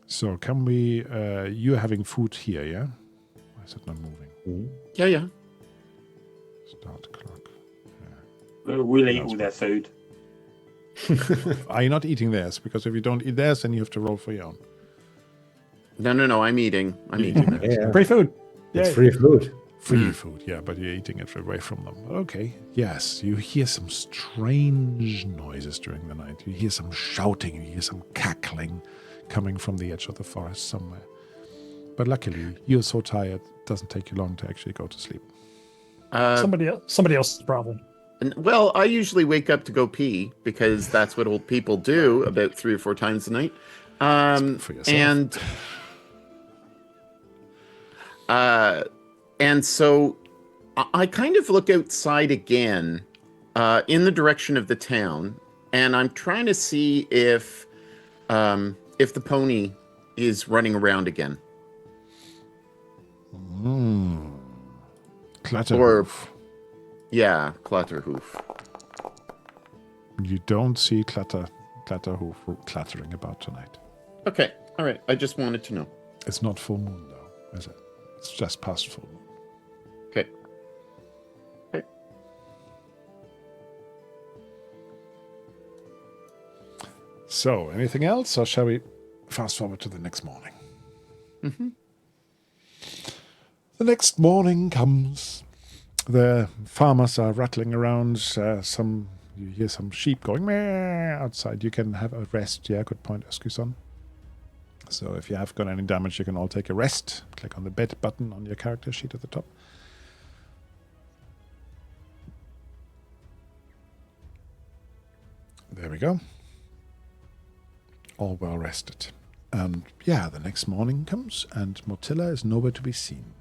So can we? You're having food here, yeah? Why is it not moving? Mm-hmm. Yeah. Start clock. We'll eat all their food. Are you not eating theirs? Because if you don't eat theirs, then you have to roll for your own. No. I'm eating. Yeah. Free food. It's free food. Free food, yeah, but you're eating it away from them. Okay, yes, you hear some strange noises during the night. You hear some shouting, you hear some cackling coming from the edge of the forest somewhere. But luckily, you're so tired, it doesn't take you long to actually go to sleep. Somebody else's problem. Well, I usually wake up to go pee because that's what old people do about 3 or 4 times a night. For yourself. And so I kind of look outside again in the direction of the town, and I'm trying to see if the pony is running around again. Clatterhoof. Yeah, Clatterhoof. You don't see Clatterhoof clattering about tonight. Okay, all right. I just wanted to know. It's not full moon, though, is it? It's just past full moon. Okay. So, anything else, or shall we fast forward to the next morning? Mm-hmm. The next morning comes. The farmers are rattling around. You hear some sheep going meh outside. You can have a rest. Yeah, good point, Eskuson. So if you have got any damage, you can all take a rest. Click on the bed button on your character sheet at the top. There we go. All well rested. And yeah, the next morning comes, and Mortilla is nowhere to be seen.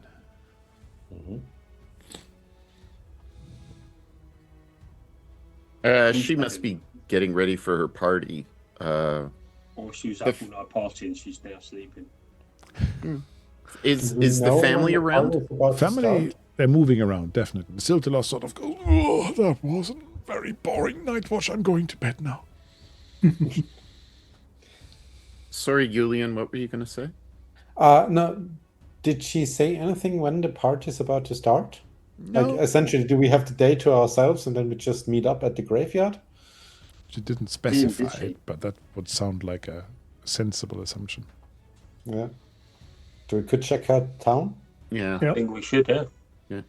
She must be getting ready for her party. Or she was up all night party and she's now sleeping. Is the family around? Family, they're moving around, definitely. Siltalos sort of goes, oh, that wasn't very boring night watch. I'm going to bed now. Sorry, Julian, what were you going to say? No, did she say anything when the party is about to start? No. Like, essentially, do we have the day to ourselves and then we just meet up at the graveyard? She didn't Did specify she? it, but that would sound like a sensible assumption. Yeah. So we could check out town? Yeah. Yep. I think we should, yeah. Yeah.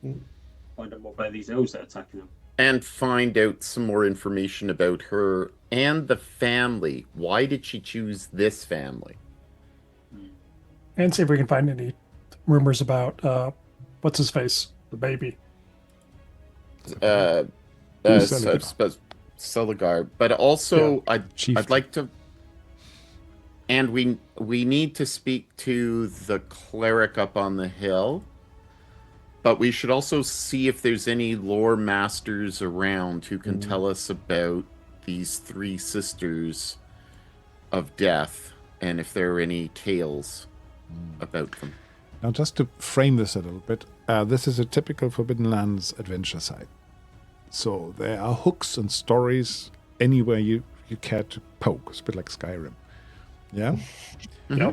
Find out more about these elves that are attacking them. And find out some more information about her and the family. Why did she choose this family? And see if we can find any rumors about what's his face, the baby. Selligar. But also, Chief. I'd like to. And we need to speak to the cleric up on the hill. But we should also see if there's any lore masters around who can tell us about these three sisters of death, and if there are any tales about them. Now, just to frame this a little bit, this is a typical Forbidden Lands adventure site. So there are hooks and stories anywhere you care to poke. It's a bit like Skyrim. Yeah?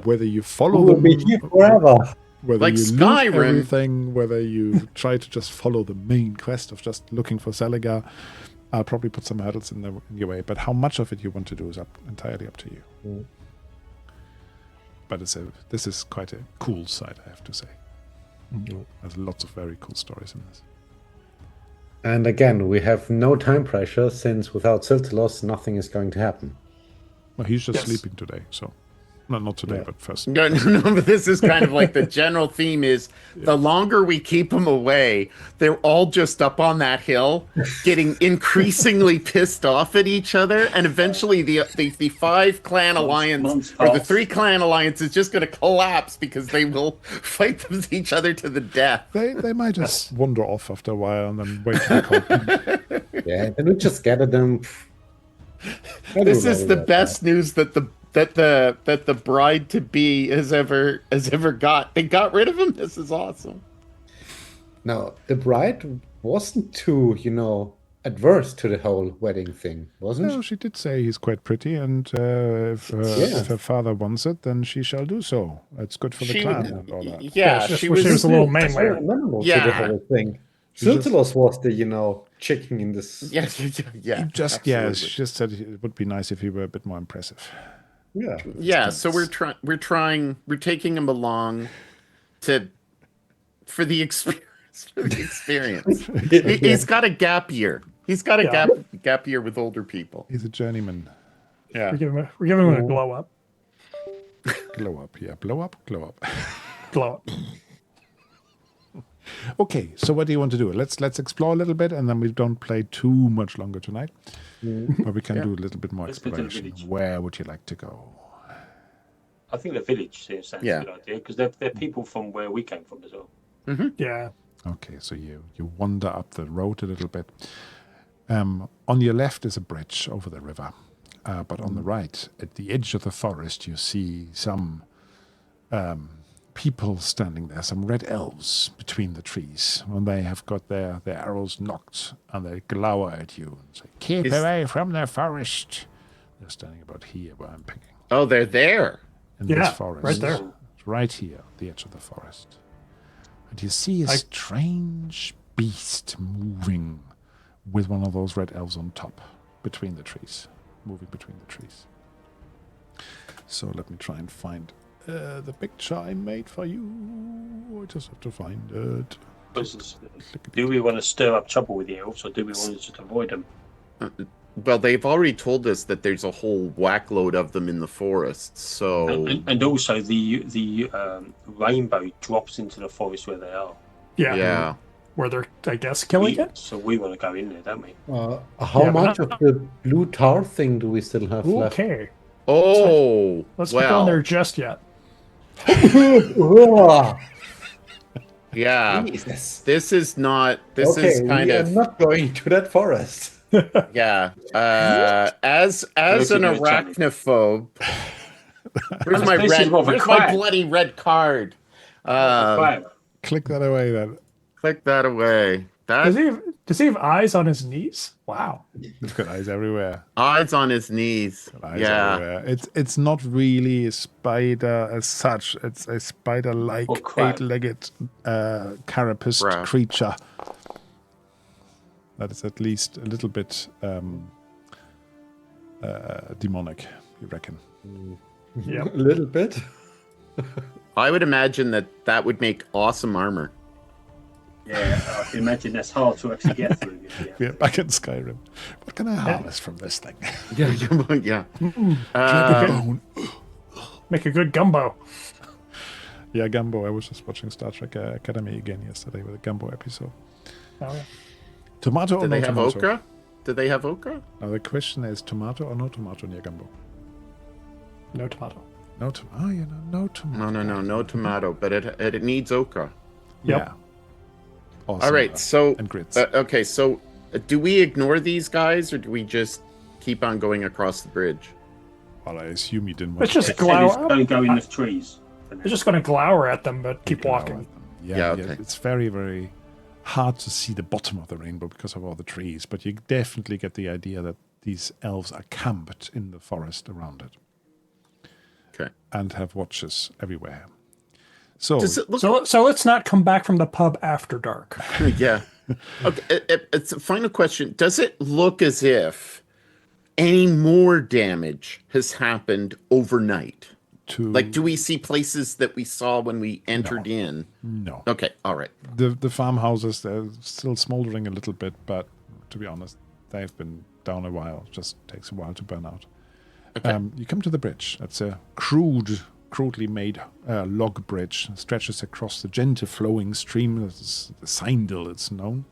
Whether you follow We'll them, be here forever. whether Like you loot Skyrim. everything, whether you try to just follow the main quest of just looking for Selligar, I'll probably put some hurdles in your way. But how much of it you want to do is entirely up to you. But this is quite a cool site, I have to say. There's lots of very cool stories in this. And again, we have no time pressure since without Siltalos, nothing is going to happen. Well, he's just Yes. sleeping today, so not today, Yeah. but first. No, but this is kind of like the general theme is the longer we keep them away, they're all just up on that hill, getting increasingly pissed off at each other, and eventually the 5-clan alliance months or the pass. 3-clan alliance is just going to collapse because they will fight with each other to the death. They might just wander off after a while and then wait to be called. Yeah, then we just gather them. This is the best news that the bride to be has ever got. They got rid of him. This is awesome. No, the bride wasn't too, adverse to the whole wedding thing, wasn't No, she did say he's quite pretty, and if her father wants it, then she shall do so. It's good for the She clan would- and all that. Yeah, Just she wish was. she was a little she? main Very layer. amenable to Yeah. the whole thing. just- Siltalos was the, chicken in this. Yeah. She absolutely. just said it would be nice if he were a bit more impressive. Yeah. Yeah, so we're taking him along for the experience. He's got a gap year. He's got a Yeah. gap year with older people. He's a journeyman. Yeah. We're giving him a glow up. Glow up, yeah. Blow up, glow up. Glow up. Okay, so what do you want to do? Let's explore a little bit, and then we don't play too much longer tonight. But we can Yeah. do a little bit more Let's go to the exploration. village. Where would you like to go? I think the village sounds Yeah. a good idea because they're people from where we came from as well. Yeah. Okay, so you wander up the road a little bit. On your left is a bridge over the river, but on the right, at the edge of the forest, you see some people standing there, some red elves between the trees, and they have got their arrows knocked, and they glower at you and say, "Keep away from the forest." They're standing about here where I'm picking, Oh, they're there. in Yeah, this forest. right there. Right here, at the edge of the forest. And you see a strange beast moving with one of those red elves on top, between the trees, moving between the trees. So let me try and find the picture I made for you. I just have to find it. Do we want to stir up trouble with the elves, or do we want to just avoid them? Well, they've already told us that there's a whole whackload of them in the forest. So And also the rainbow drops into the forest where they are. Yeah. yeah. Where they're, I guess, killing it. So we want to go in there, don't we? How Yeah, but much of the blue tar thing do we still have left? Okay. Oh, Let's not go in there just yet. Yeah. Jesus. This is not. This Okay, is kind we of. are not going to that forest. Yeah. As an Look at your challenge. arachnophobe. Where's my This is red? more of a Where's my crab. bloody red card? Crab. Click that away then. Click that away. That Does Does he have eyes on his knees? Wow. He's got eyes everywhere. Eyes on his knees. Eyes Yeah. everywhere. It's not really a spider as such. It's a spider-like Or crab. 8-legged carapaced Crab. creature. That is at least a little bit demonic, you reckon? Yep. A little bit. I would imagine that would make awesome armor. Yeah, I can imagine that's hard to actually get through. Yeah. We're back in Skyrim. What can I harvest from this thing? Yeah. Bone. Make a good gumbo. Yeah, Gumbo. I was just watching Star Trek Academy again yesterday with a Gumbo episode. Oh, yeah. Tomato Do or they no have tomato? okra? Do they have okra? Now the question is tomato or no tomato near Gumbo? No tomato. No tomato. Oh, you know, no tomato. No tomato, but it needs okra. Yeah. Yep. Awesome. All right, so and grits. okay, so do we ignore these guys or do we just keep on going across the bridge? Well, I assume you didn't want Let's to just pick glower. Don't go in the trees. for now. They're just going to glower at them, but keep glower walking. at them. Yeah, Yeah, yeah, okay. it's very, very hard to see the bottom of the rainbow because of all the trees, but you definitely get the idea that these elves are camped in the forest around it Okay. and have watches everywhere. So, Does it look So let's not come back from the pub after dark. yeah. Okay, it's a final question. Does it look as if any more damage has happened overnight? Like, do we see places that we saw when we entered in? no. Okay, all right. The farmhouses, they're still smoldering a little bit, but to be honest, they've been down a while. It just takes a while to burn out. Okay. You come to the bridge. It's a crudely made log bridge. It stretches across the gentle flowing stream. It's the Seindel, it's known.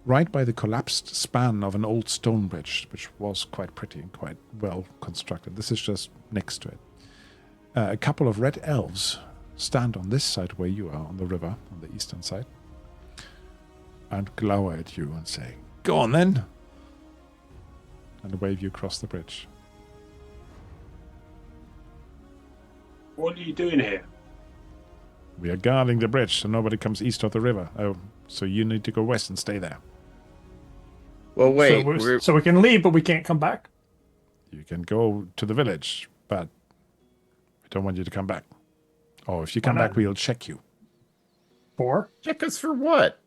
Right by the collapsed span of an old stone bridge, which was quite pretty and quite well constructed. This is just next to it. A couple of red elves stand on this side where you are, on the river, on the eastern side, and glower at you and say, "Go on then," and wave you across the bridge. What are you doing here? We are guarding the bridge so nobody comes east of the river. Oh, so you need to go west and stay there. Well, wait. So we can leave, but we can't come back. You can go to the village, but we don't want you to come back. Or if you come not? back, we'll check you. For check us for what?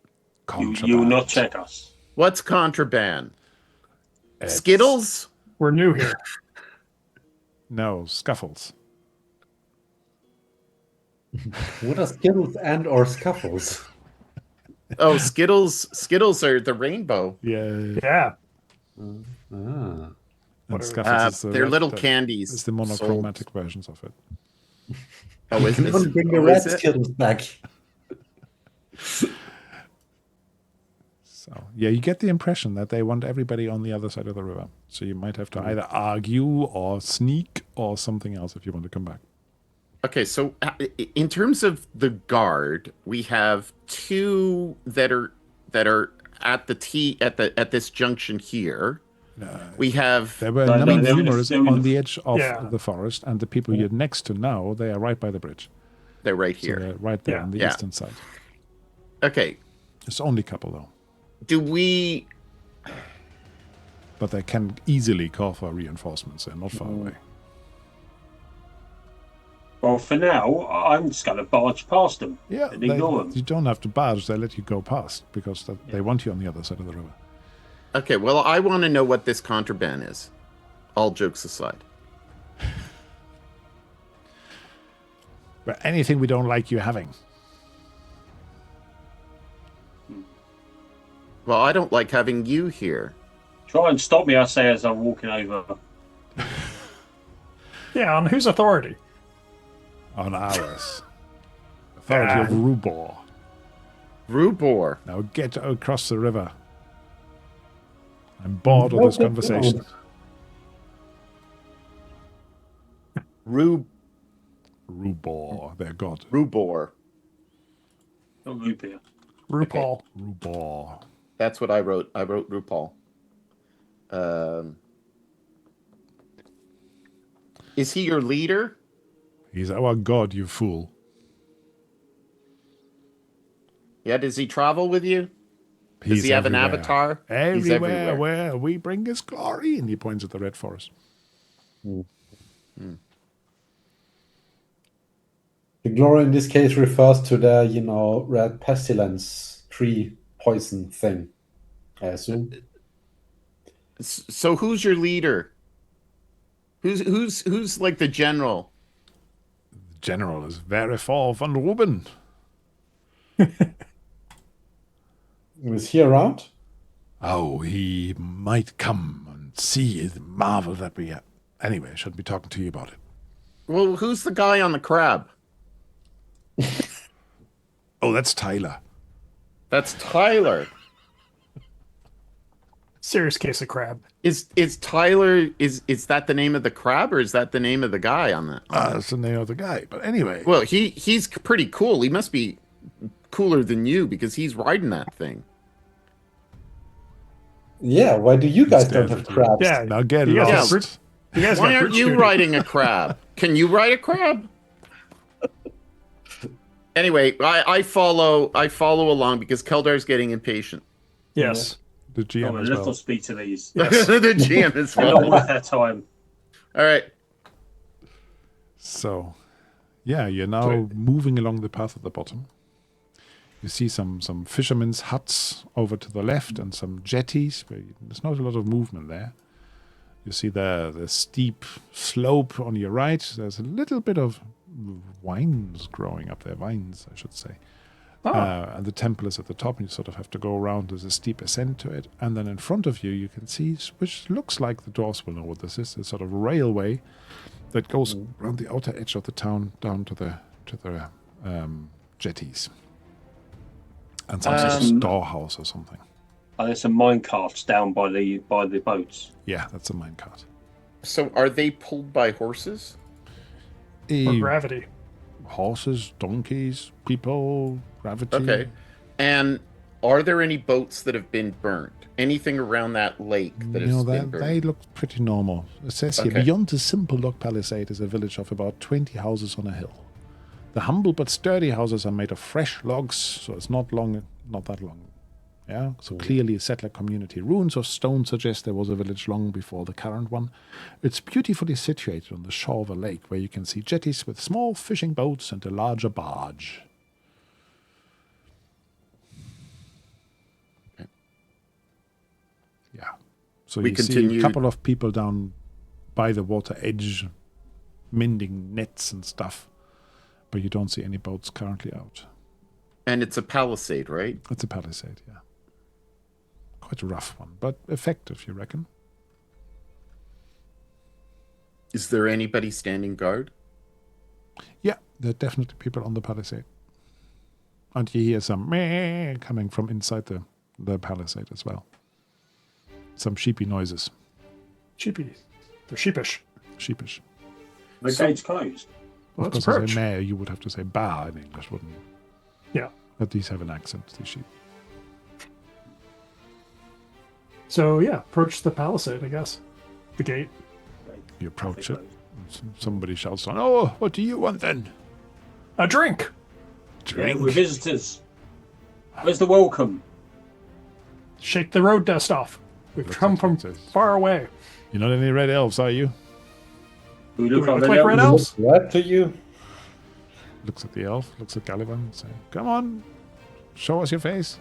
You will not check us. What's contraband? It's- Skittles? we're new here. No, scuffles. What are Skittles and or Scuffles? Oh, Skittles. Skittles are the rainbow. Yeah. Yeah. Ah. And scuffles is the They're red- little the- candies. It's the monochromatic versions of it. Oh, is You want to bring the red Skittles back. So, yeah, you get the impression that they want everybody on the other side of the river. So you might have to either argue or sneak or something else if you want to come back. Okay, so in terms of the guard, we have two that are at at this junction here. We have There were No, no, they're in the- numerous they're in on the- the edge of Yeah. the forest, and the people you're next to now, they are right by the bridge. they're right So here. they're right there Yeah. on the Yeah. eastern side. Okay, It's only a couple, though. do we? But they can easily call for reinforcements. They're not far away. Well, for now, I'm just going to barge past them Yeah, and ignore them. you don't have to barge. They let you go past because they want you on the other side of the river. Okay, well, I want to know what this contraband is. All jokes aside. But anything we don't like you having. Well, I don't like having you here. Try and stop me, I say, as I'm walking over. Yeah, on whose authority? On ours. Authority of Rubor. Rubor. Now get across the river. I'm bored of this conversation. Rubor, their god. Rubor. Not root beer. RuPaul. Rubor. That's what I wrote. I wrote RuPaul. Is he your leader? He's our god, you fool. Yeah, does he travel with you? Does he have an everywhere. avatar? He's Everywhere where we bring his glory. And he points at the red forest. The glory in this case refers to the, red pestilence tree poison thing, I assume. So who's your leader? Who's like the general? The general is Verifol von Ruben. Is he around? Oh, he might come and see the marvel that we have. Anyway, I shouldn't be talking to you about it. Well, who's the guy on the crab? Oh, that's Tyler. That's Tyler. Serious case of crab. Is Tyler is that the name of the crab or is that the name of the guy on that? That's the name of the guy. But anyway. Well, he's pretty cool. He must be cooler than you because he's riding that thing. Yeah, why do you guys don't have Definitely. crabs? Yeah. Now get You guys got lost. brute- you guys Why got aren't brute you shooting. riding a crab? Can you ride a crab? Anyway, I follow along because Keldar's getting impatient. Yes. The GM Oh, a as little well. speed to these. the GM is Not well. worth our time. All right. So, yeah, you're now moving along the path at the bottom. You see some fishermen's huts over to the left and some jetties. Where there's not a lot of movement there. You see the steep slope on your right. There's a little bit of vines growing up there. Vines, I should say. Oh. And the temple is at the top, and you sort of have to go around. There's a steep ascent to it. And then in front of you, you can see, which looks like the dwarves will know what this is, a sort of railway that goes around the outer edge of the town down to the jetties. And some sort of storehouse or something. Oh, there's some mine carts down by the boats. Yeah, that's a minecart. So are they pulled by horses? Or gravity. Horses, donkeys, people, gravity. Okay. And are there any boats that have been burnt? Anything around that lake that has been burned? They look pretty normal. It says here, Okay. beyond the simple log palisade is a village of about 20 houses on a hill. The humble but sturdy houses are made of fresh logs, so it's not that long. Yeah, so clearly a settler community. Ruins of stone suggest there was a village long before the current one. It's beautifully situated on the shore of a lake where you can see jetties with small fishing boats and a larger barge. Okay. Yeah. So We you see a continued- couple of people down by the water edge mending nets and stuff, but you don't see any boats currently out. And it's a palisade, right? It's a palisade, yeah. Quite a rough one, but effective, you reckon? Is there anybody standing guard? Yeah, there are definitely people on the palisade. And you hear some meh coming from inside the palisade as well. Some sheepy noises. Sheepy. They're sheepish. Sheepish. The gate's closed. Well, Of let's course, I approach. say meh, you would have to say ba in English, wouldn't you? Yeah. But these have an accent, these sheep. So, yeah, approach the palisade, I guess. The gate. You approach it. Somebody shouts on, "Oh, what do you want then?" A drink! Yeah, Drink. we're visitors. Where's the welcome? Shake the road dust off. We've Looks come like from it says- far away. You're not any red elves, are you? Do we Do look we like look the like red elves? What to you? Looks at the elf, looks at Gulliver, and say, "Come on, show us your face."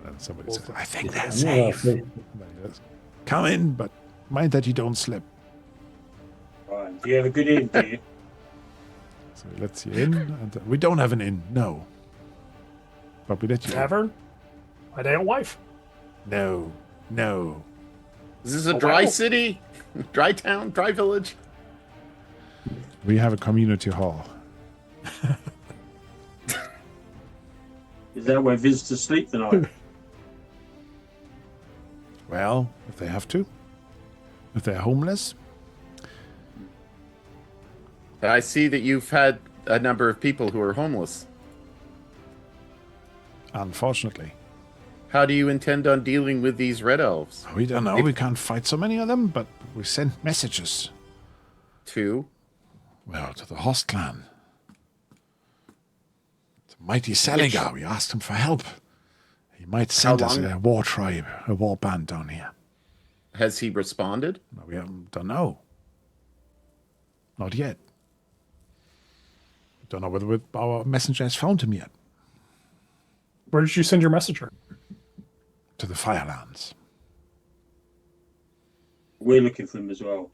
And somebody says, "I think they're Yeah, safe." safe. Somebody says, "Come in, but mind that you don't slip." Right. Do you have a good inn, do you? So he lets you in, and we don't have an inn, no. But we let you in. Tavern? My damn wife. No, no. Is this a Oh, dry wow. city? Dry town? Dry village? We have a community hall. Is that where visitors sleep tonight? Well, if they have to. If they're homeless. I see that you've had a number of people who are homeless. Unfortunately. How do you intend on dealing with these red elves? We don't know. We can't fight so many of them, but we sent messages. Two. Well, to the host clan. To Mighty Selligar, we asked him for help. He might send us a war tribe, a war band down here. Has he responded? We don't know. Not yet. Don't know whether our messenger has found him yet. Where did you send your messenger? To the Firelands. We're looking for him as well.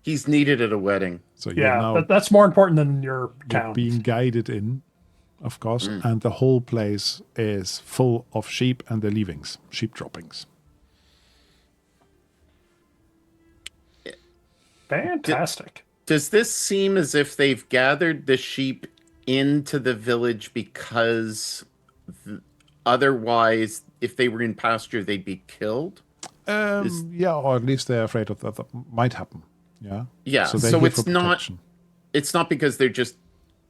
He's needed at a wedding. So that's more important than your you're town. being guided in, of course, and the whole place is full of sheep and their leavings, sheep droppings. Fantastic. Does this seem as if they've gathered the sheep into the village because otherwise, if they were in pasture, they'd be killed? Yeah, or at least they're afraid of that might happen. Yeah. Yeah. So it's not. It's not because they're just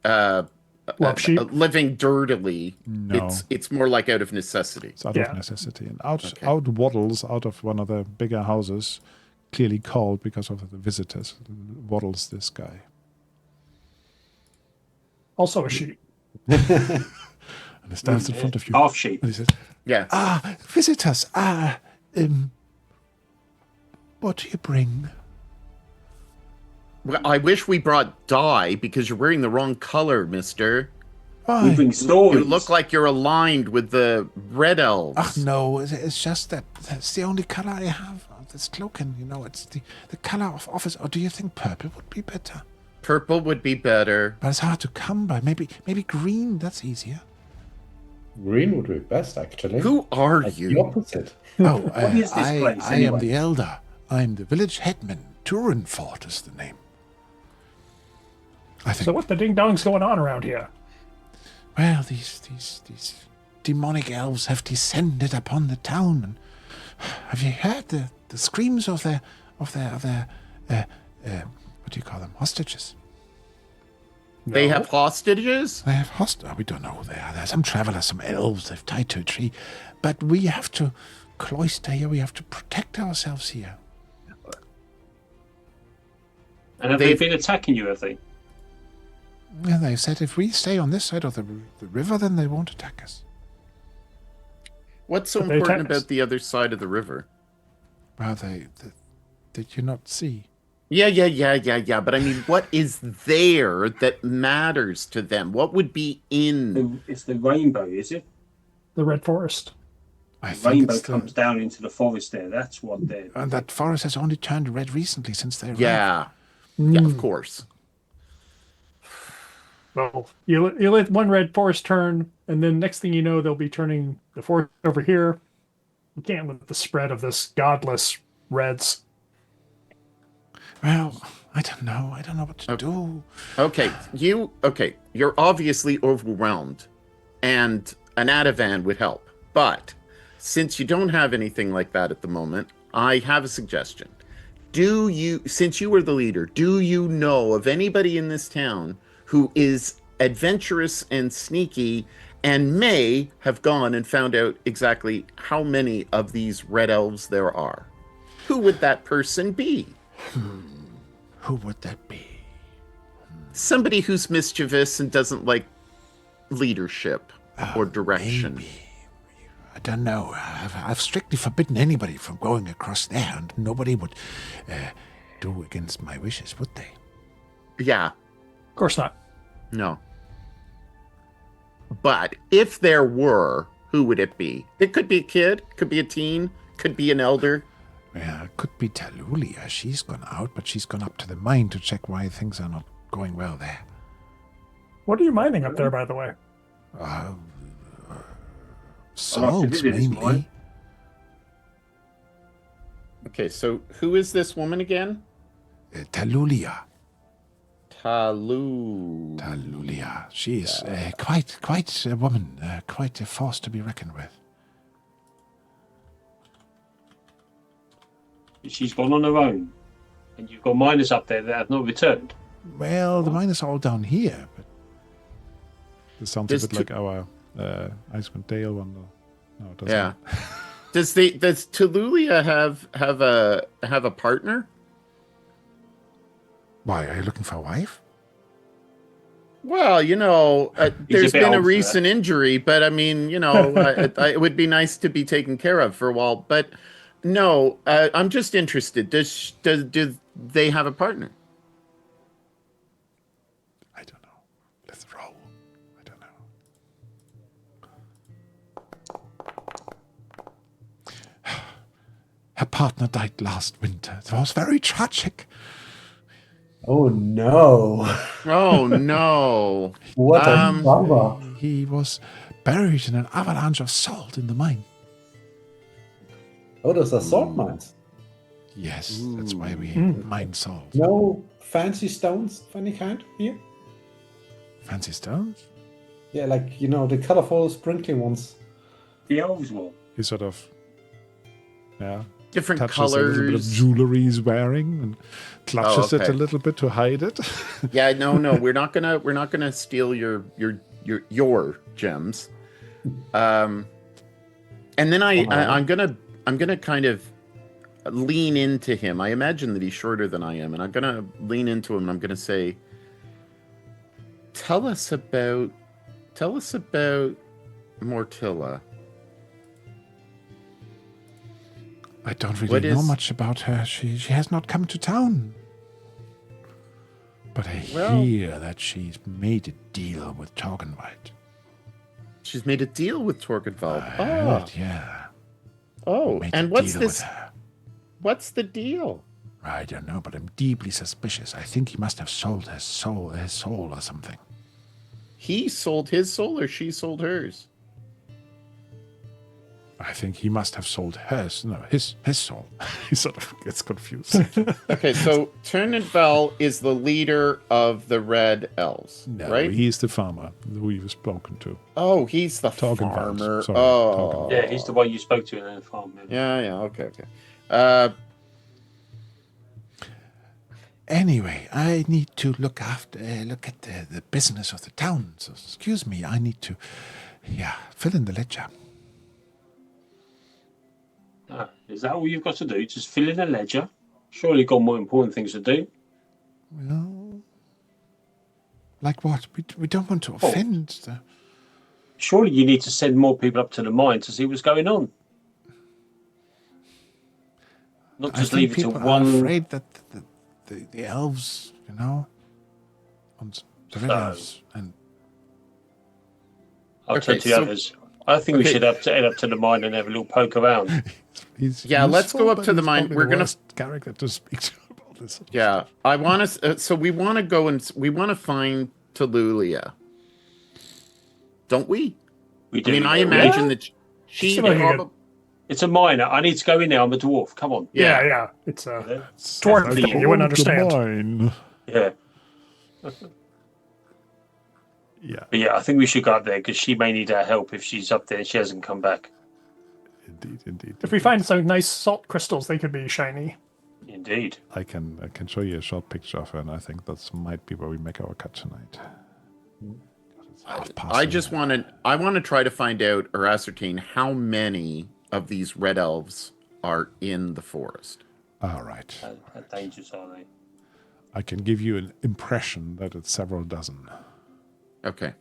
living dirtily. No. It's more like out of necessity. It's out of necessity, and out waddles out of one of the bigger houses, clearly called because of the visitors. Waddles this guy. Also a sheep. And he stands in front of you. Half sheep. And he says, Yeah. Visitors. What do you bring? Well, I wish we brought dye because you're wearing the wrong color, mister. We bring stories. You look like you're aligned with the red elves. No, it's just that's the only color I have of this cloaking. It's the color of office. Or do you think purple would be better? Purple would be better. But it's hard to come by. Maybe green. That's easier. Green would be best, actually. Who are Like you? the opposite. What is this place, I anyway? am the elder. I'm the village headman. Turenfort is the name. I think. So what the ding dong's going on around here? Well, these demonic elves have descended upon the town, and have you heard the screams of their what do you call them? Hostages. They have hostages? They have we don't know who they are. There's some travelers, some elves they've tied to a tree. But we have to cloister here. We have to protect ourselves here. And have they been attacking you, have they? Yeah, they said if we stay on this side of the river, then they won't attack us. What's so But they important attack us. about the other side of the river? Well, did you not see? Yeah. But I mean, what is there that matters to them? What would be in? It's the rainbow, is it? The Red Forest. I The think rainbow it's comes down into the forest there. That's what they're... and that forest has only turned red recently since they arrived. Yeah, of course. Well, you let one Red Forest turn, and then next thing you know, they'll be turning the forest over here. You can't let the spread of this godless Reds. Well, I don't know. I don't know what to do. Okay, you're obviously overwhelmed, and an Ativan would help. But since you don't have anything like that at the moment, I have a suggestion. Since you were the leader, do you know of anybody in this town who is adventurous and sneaky and may have gone and found out exactly how many of these red elves there are? Who would that person be? Who would that be? Somebody who's mischievous and doesn't like leadership or direction. Maybe. I don't know. I've strictly forbidden anybody from going across there, and nobody would do against my wishes, would they? Yeah, Of course not. no. But if there were, who would it be? It could be a kid, could be a teen, could be an elder. Well, it could be Talulia. She's gone out, but she's gone up to the mine to check why things are not going well there. What are you mining up there, by the way? Salts, it is mainly. mine. Okay, so who is this woman again? Talulia. Talulia. She is quite a woman, quite a force to be reckoned with. She's gone on her own. And you've got miners up there that have not returned. Well, the mine is all down here, but this sounds There's a bit like our Icewind Dale one. No, it doesn't. Yeah. Does Talulia have a partner? Why, are you looking for a wife? He's there's a bit been a old for recent injury, but I mean, it would be nice to be taken care of for a while. But no, I'm just interested. Do they have a partner? I don't know. Let's roll. I don't know. Her partner died last winter. It was very tragic. Oh no! Oh no! What a bummer! He was buried in an avalanche of salt in the mine. Oh, those are salt mines. Yes, that's why we mine salt. No fancy stones of any kind here? Fancy stones? Yeah, like, the colorful sprinkling ones. The elves will. He sort of, Different touches colors. a little bit of jewelry he's wearing and clutches it okay. a little bit to hide it. Yeah, no, we're not gonna steal your gems. And then I'm gonna kind of lean into him. I imagine that he's shorter than I am, and I'm gonna lean into him and I'm gonna say, Tell us about Mortilla. I don't really know much about her. She has not come to town. But I hear that she's made a deal with Torgenwald. She's made a deal with Torgenwald. Heard, yeah. Oh, Made and a what's deal this? with her. What's the deal? I don't know, but I'm deeply suspicious. I think he must have sold his soul or something. He sold his soul or she sold hers? I think he must have sold hers. No, his soul. He sort of gets confused. Okay, so Torgenwald is the leader of the Red Elves, No, right? he's the farmer who you've spoken to. Oh, he's the Torgenwald, farmer. sorry, Oh, Torgenwald. Yeah, he's the one you spoke to in the farm. yeah, okay. Anyway, I need to look at the business of the town. So, excuse me, I need to, fill in the ledger. Is that all you've got to do? Just fill in a ledger? Surely you've got more important things to do. Well, like what? We don't want to offend. Surely you need to send more people up to the mine to see what's going on. Not just I think leave it to people one. are afraid that the elves, and the red elves, and I'll Okay, tell the so- others. I think we should head up to the mine and have a little poke around. he's let's go up but to the he's mine. probably We're the gonna- worst character to speak to about this. Yeah, I want to. So we want to go and we want to find Tolulia, don't we? We I do. mean, I yeah. imagine that she It's like probably. It's a miner. I need to go in there. I'm a dwarf. Come on. Yeah. It's Yeah. dwarf thing. You wouldn't understand. Mine. Yeah. Yeah, But yeah, I think we should go up there because she may need our help if she's up there and she hasn't come back. indeed. If we find some nice salt crystals, they could be shiny. Indeed. I can show you a short picture of her, and I think that might be where we make our cut tonight. I just want to. I want to try to find out or ascertain how many of these red elves are in the forest. All right. How dangerous are they? I can give you an impression that it's several dozen. Okay,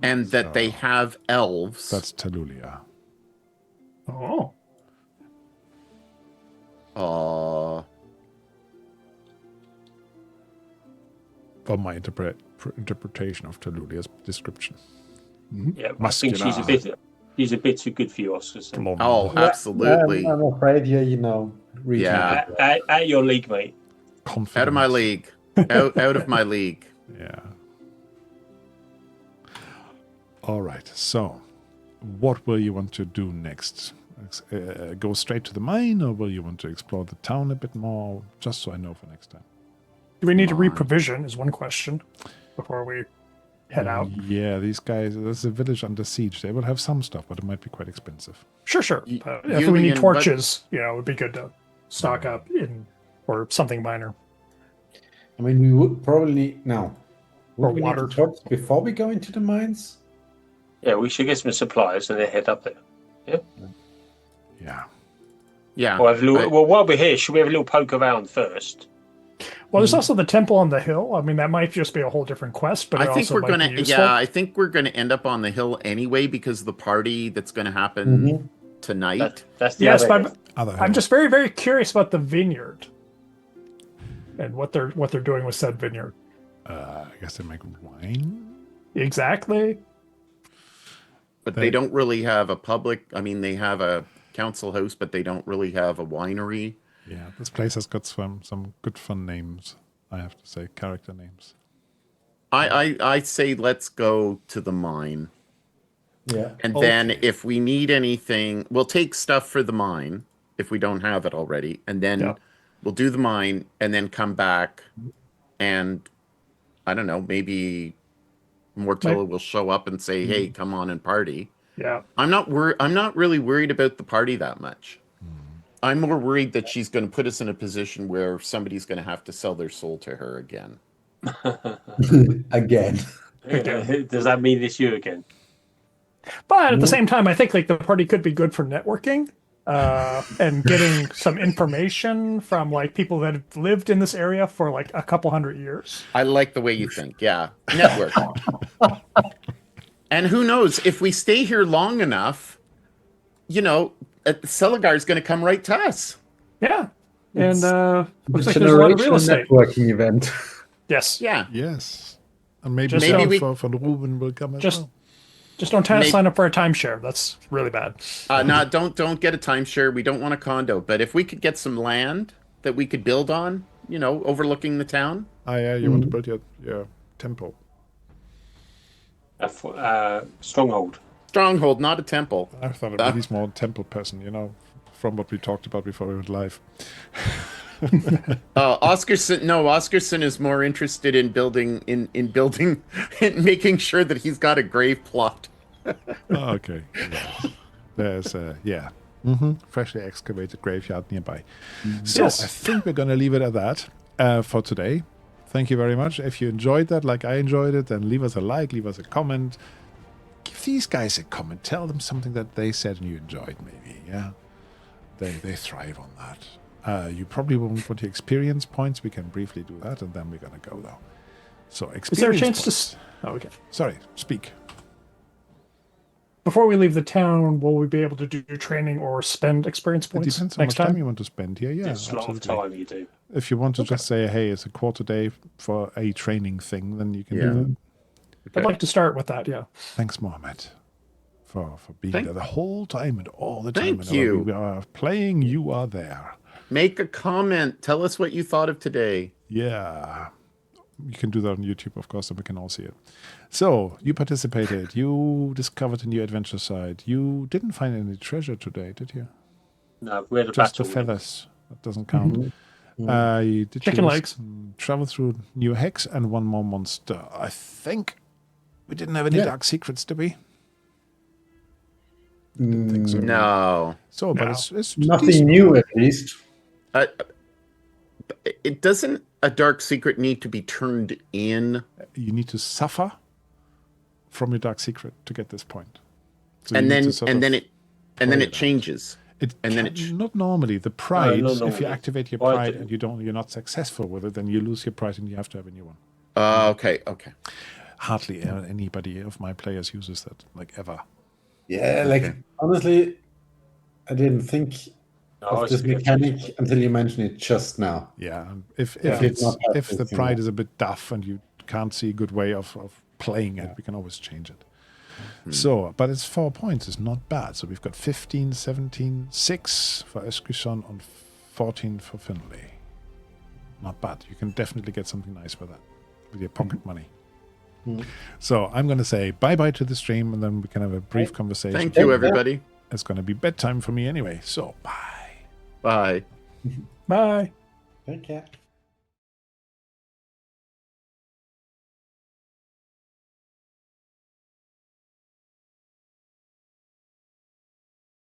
and that they have elves. That's Talulia. Oh. From my interpretation of Talulia's description. Yeah, I think she's a bit too good for you, Oscar. So. Blonde. Oh, absolutely. I'm afraid you're, reaching Yeah. out. At your league, mate. Confident. Out of my league. Out of my league. Yeah. All right. So, what will you want to do next? Go straight to the mine, or will you want to explore the town a bit more? Just so I know for next time. Do we need to reprovision is one question before we head out. Yeah, these guys, there's a village under siege. They will have some stuff, but it might be quite expensive. Sure. Y- If we need Julian, torches, it would be good to stock up in or something minor. I mean, we would probably need now. Or Would we water. need to talk before we go into the mines? Yeah, we should get some supplies and then head up there. Yeah. Yeah. Well, while we're here, should we have a little poke around first? Well, there's also the temple on the hill. I mean, that might just be a whole different quest, but I it think also we're might gonna, be useful. I think we're gonna end up on the hill anyway because of the party that's gonna happen tonight. That's the Yes, other. but Other I'm hill. just very, very curious about the vineyard and what they're doing with said vineyard. I guess they make wine. Exactly. But they don't really have a public. I mean, they have a council house, but they don't really have a winery. Yeah, this place has got some good fun names. I have to say, character names. I say let's go to the mine. Yeah. And then if we need anything, we'll take stuff for the mine if we don't have it already. And then we'll do the mine and then come back and I don't know, maybe Mortilla will show up and say, hey, come on and party. Yeah. I'm not really worried about the party that much. I'm more worried that she's going to put us in a position where somebody's going to have to sell their soul to her again. Again. Does that mean it's you again? But at the same time, I think like the party could be good for networking and getting some information from like people that have lived in this area for like a couple hundred years. I like the way you think. Yeah. Network. And who knows, if we stay here long enough, you know, Selligar is going to come right to us. Yeah. And looks like It's there's a lot of real generational estate. networking event. Yes. Yeah. Yes. And maybe Just maybe so- for Ruben will come as Just well. just don't Maybe- sign up for a timeshare. That's really bad. No, don't get a timeshare. We don't want a condo. But if we could get some land that we could build on, you know, overlooking the town. Ah, yeah, you want to build your temple. Stronghold. Stronghold, not a temple. I thought a really small temple person, you know, from what we talked about before we went live. Oscarson is more interested in building in making sure that he's got a grave plot. Oh, okay. Yeah. There's freshly excavated graveyard nearby. So Yes. I think we're going to leave it at that for today. Thank you very much. If you enjoyed that, like I enjoyed it, then leave us a like, leave us a comment. Give these guys a comment. Tell them something that they said and you enjoyed, maybe. Yeah, they thrive on that. You probably won't want the experience points. We can briefly do that, and then we're gonna go though. So experience. Is there a chance points. to? Oh, okay. Sorry, speak. Before we leave the town, will we be able to do training or spend experience It points depends how next much time time? you want to spend here. Yeah, It's a lot of absolutely. time you do. If you want to just say, hey, it's a quarter day for a training thing, then you can do that. I'd like to start with that. Yeah. Thanks, Mohammed, for being Thank- there the whole time and all the time. Thank Whenever you. We are playing, you are there. Make a comment. Tell us what you thought of today. Yeah. You can do that on YouTube, of course, and we can all see it. So, you participated. You discovered a new adventure site. You didn't find any treasure today, did you? No, we had a Just the battle. feathers. That doesn't count. You did Chicken use, legs. Travel through new hex and one more monster. I think we didn't have any dark secrets, did we? Didn't think so. No. So, but No. it's Nothing decent. new, at least. It doesn't a dark secret need to be turned in, You need to suffer from your dark secret to get this point. So you and need then to sort and of then it play out. changes. It and then can- not normally. The pride, not if you normally. activate your Why pride do- and you're not successful with it, then you lose your pride and you have to have a new one. Okay. Hardly anybody of my players uses that, like ever. Yeah, like honestly, I didn't think No, of it's this good. mechanic until you mentioned it just now. Yeah, if Yeah. it's Not have if the this, you pride know. is a bit duff and you can't see a good way of playing it, we can always change it. So, but it's 4 points. It's not bad. So we've got 15, 17, 6 for Eskishon and 14 for Finley. Not bad. You can definitely get something nice with that, with your pocket money. So I'm going to say bye-bye to the stream, and then we can have a brief conversation. Thank you, everybody. It's going to be bedtime for me anyway. So bye. Bye. Bye. Take care.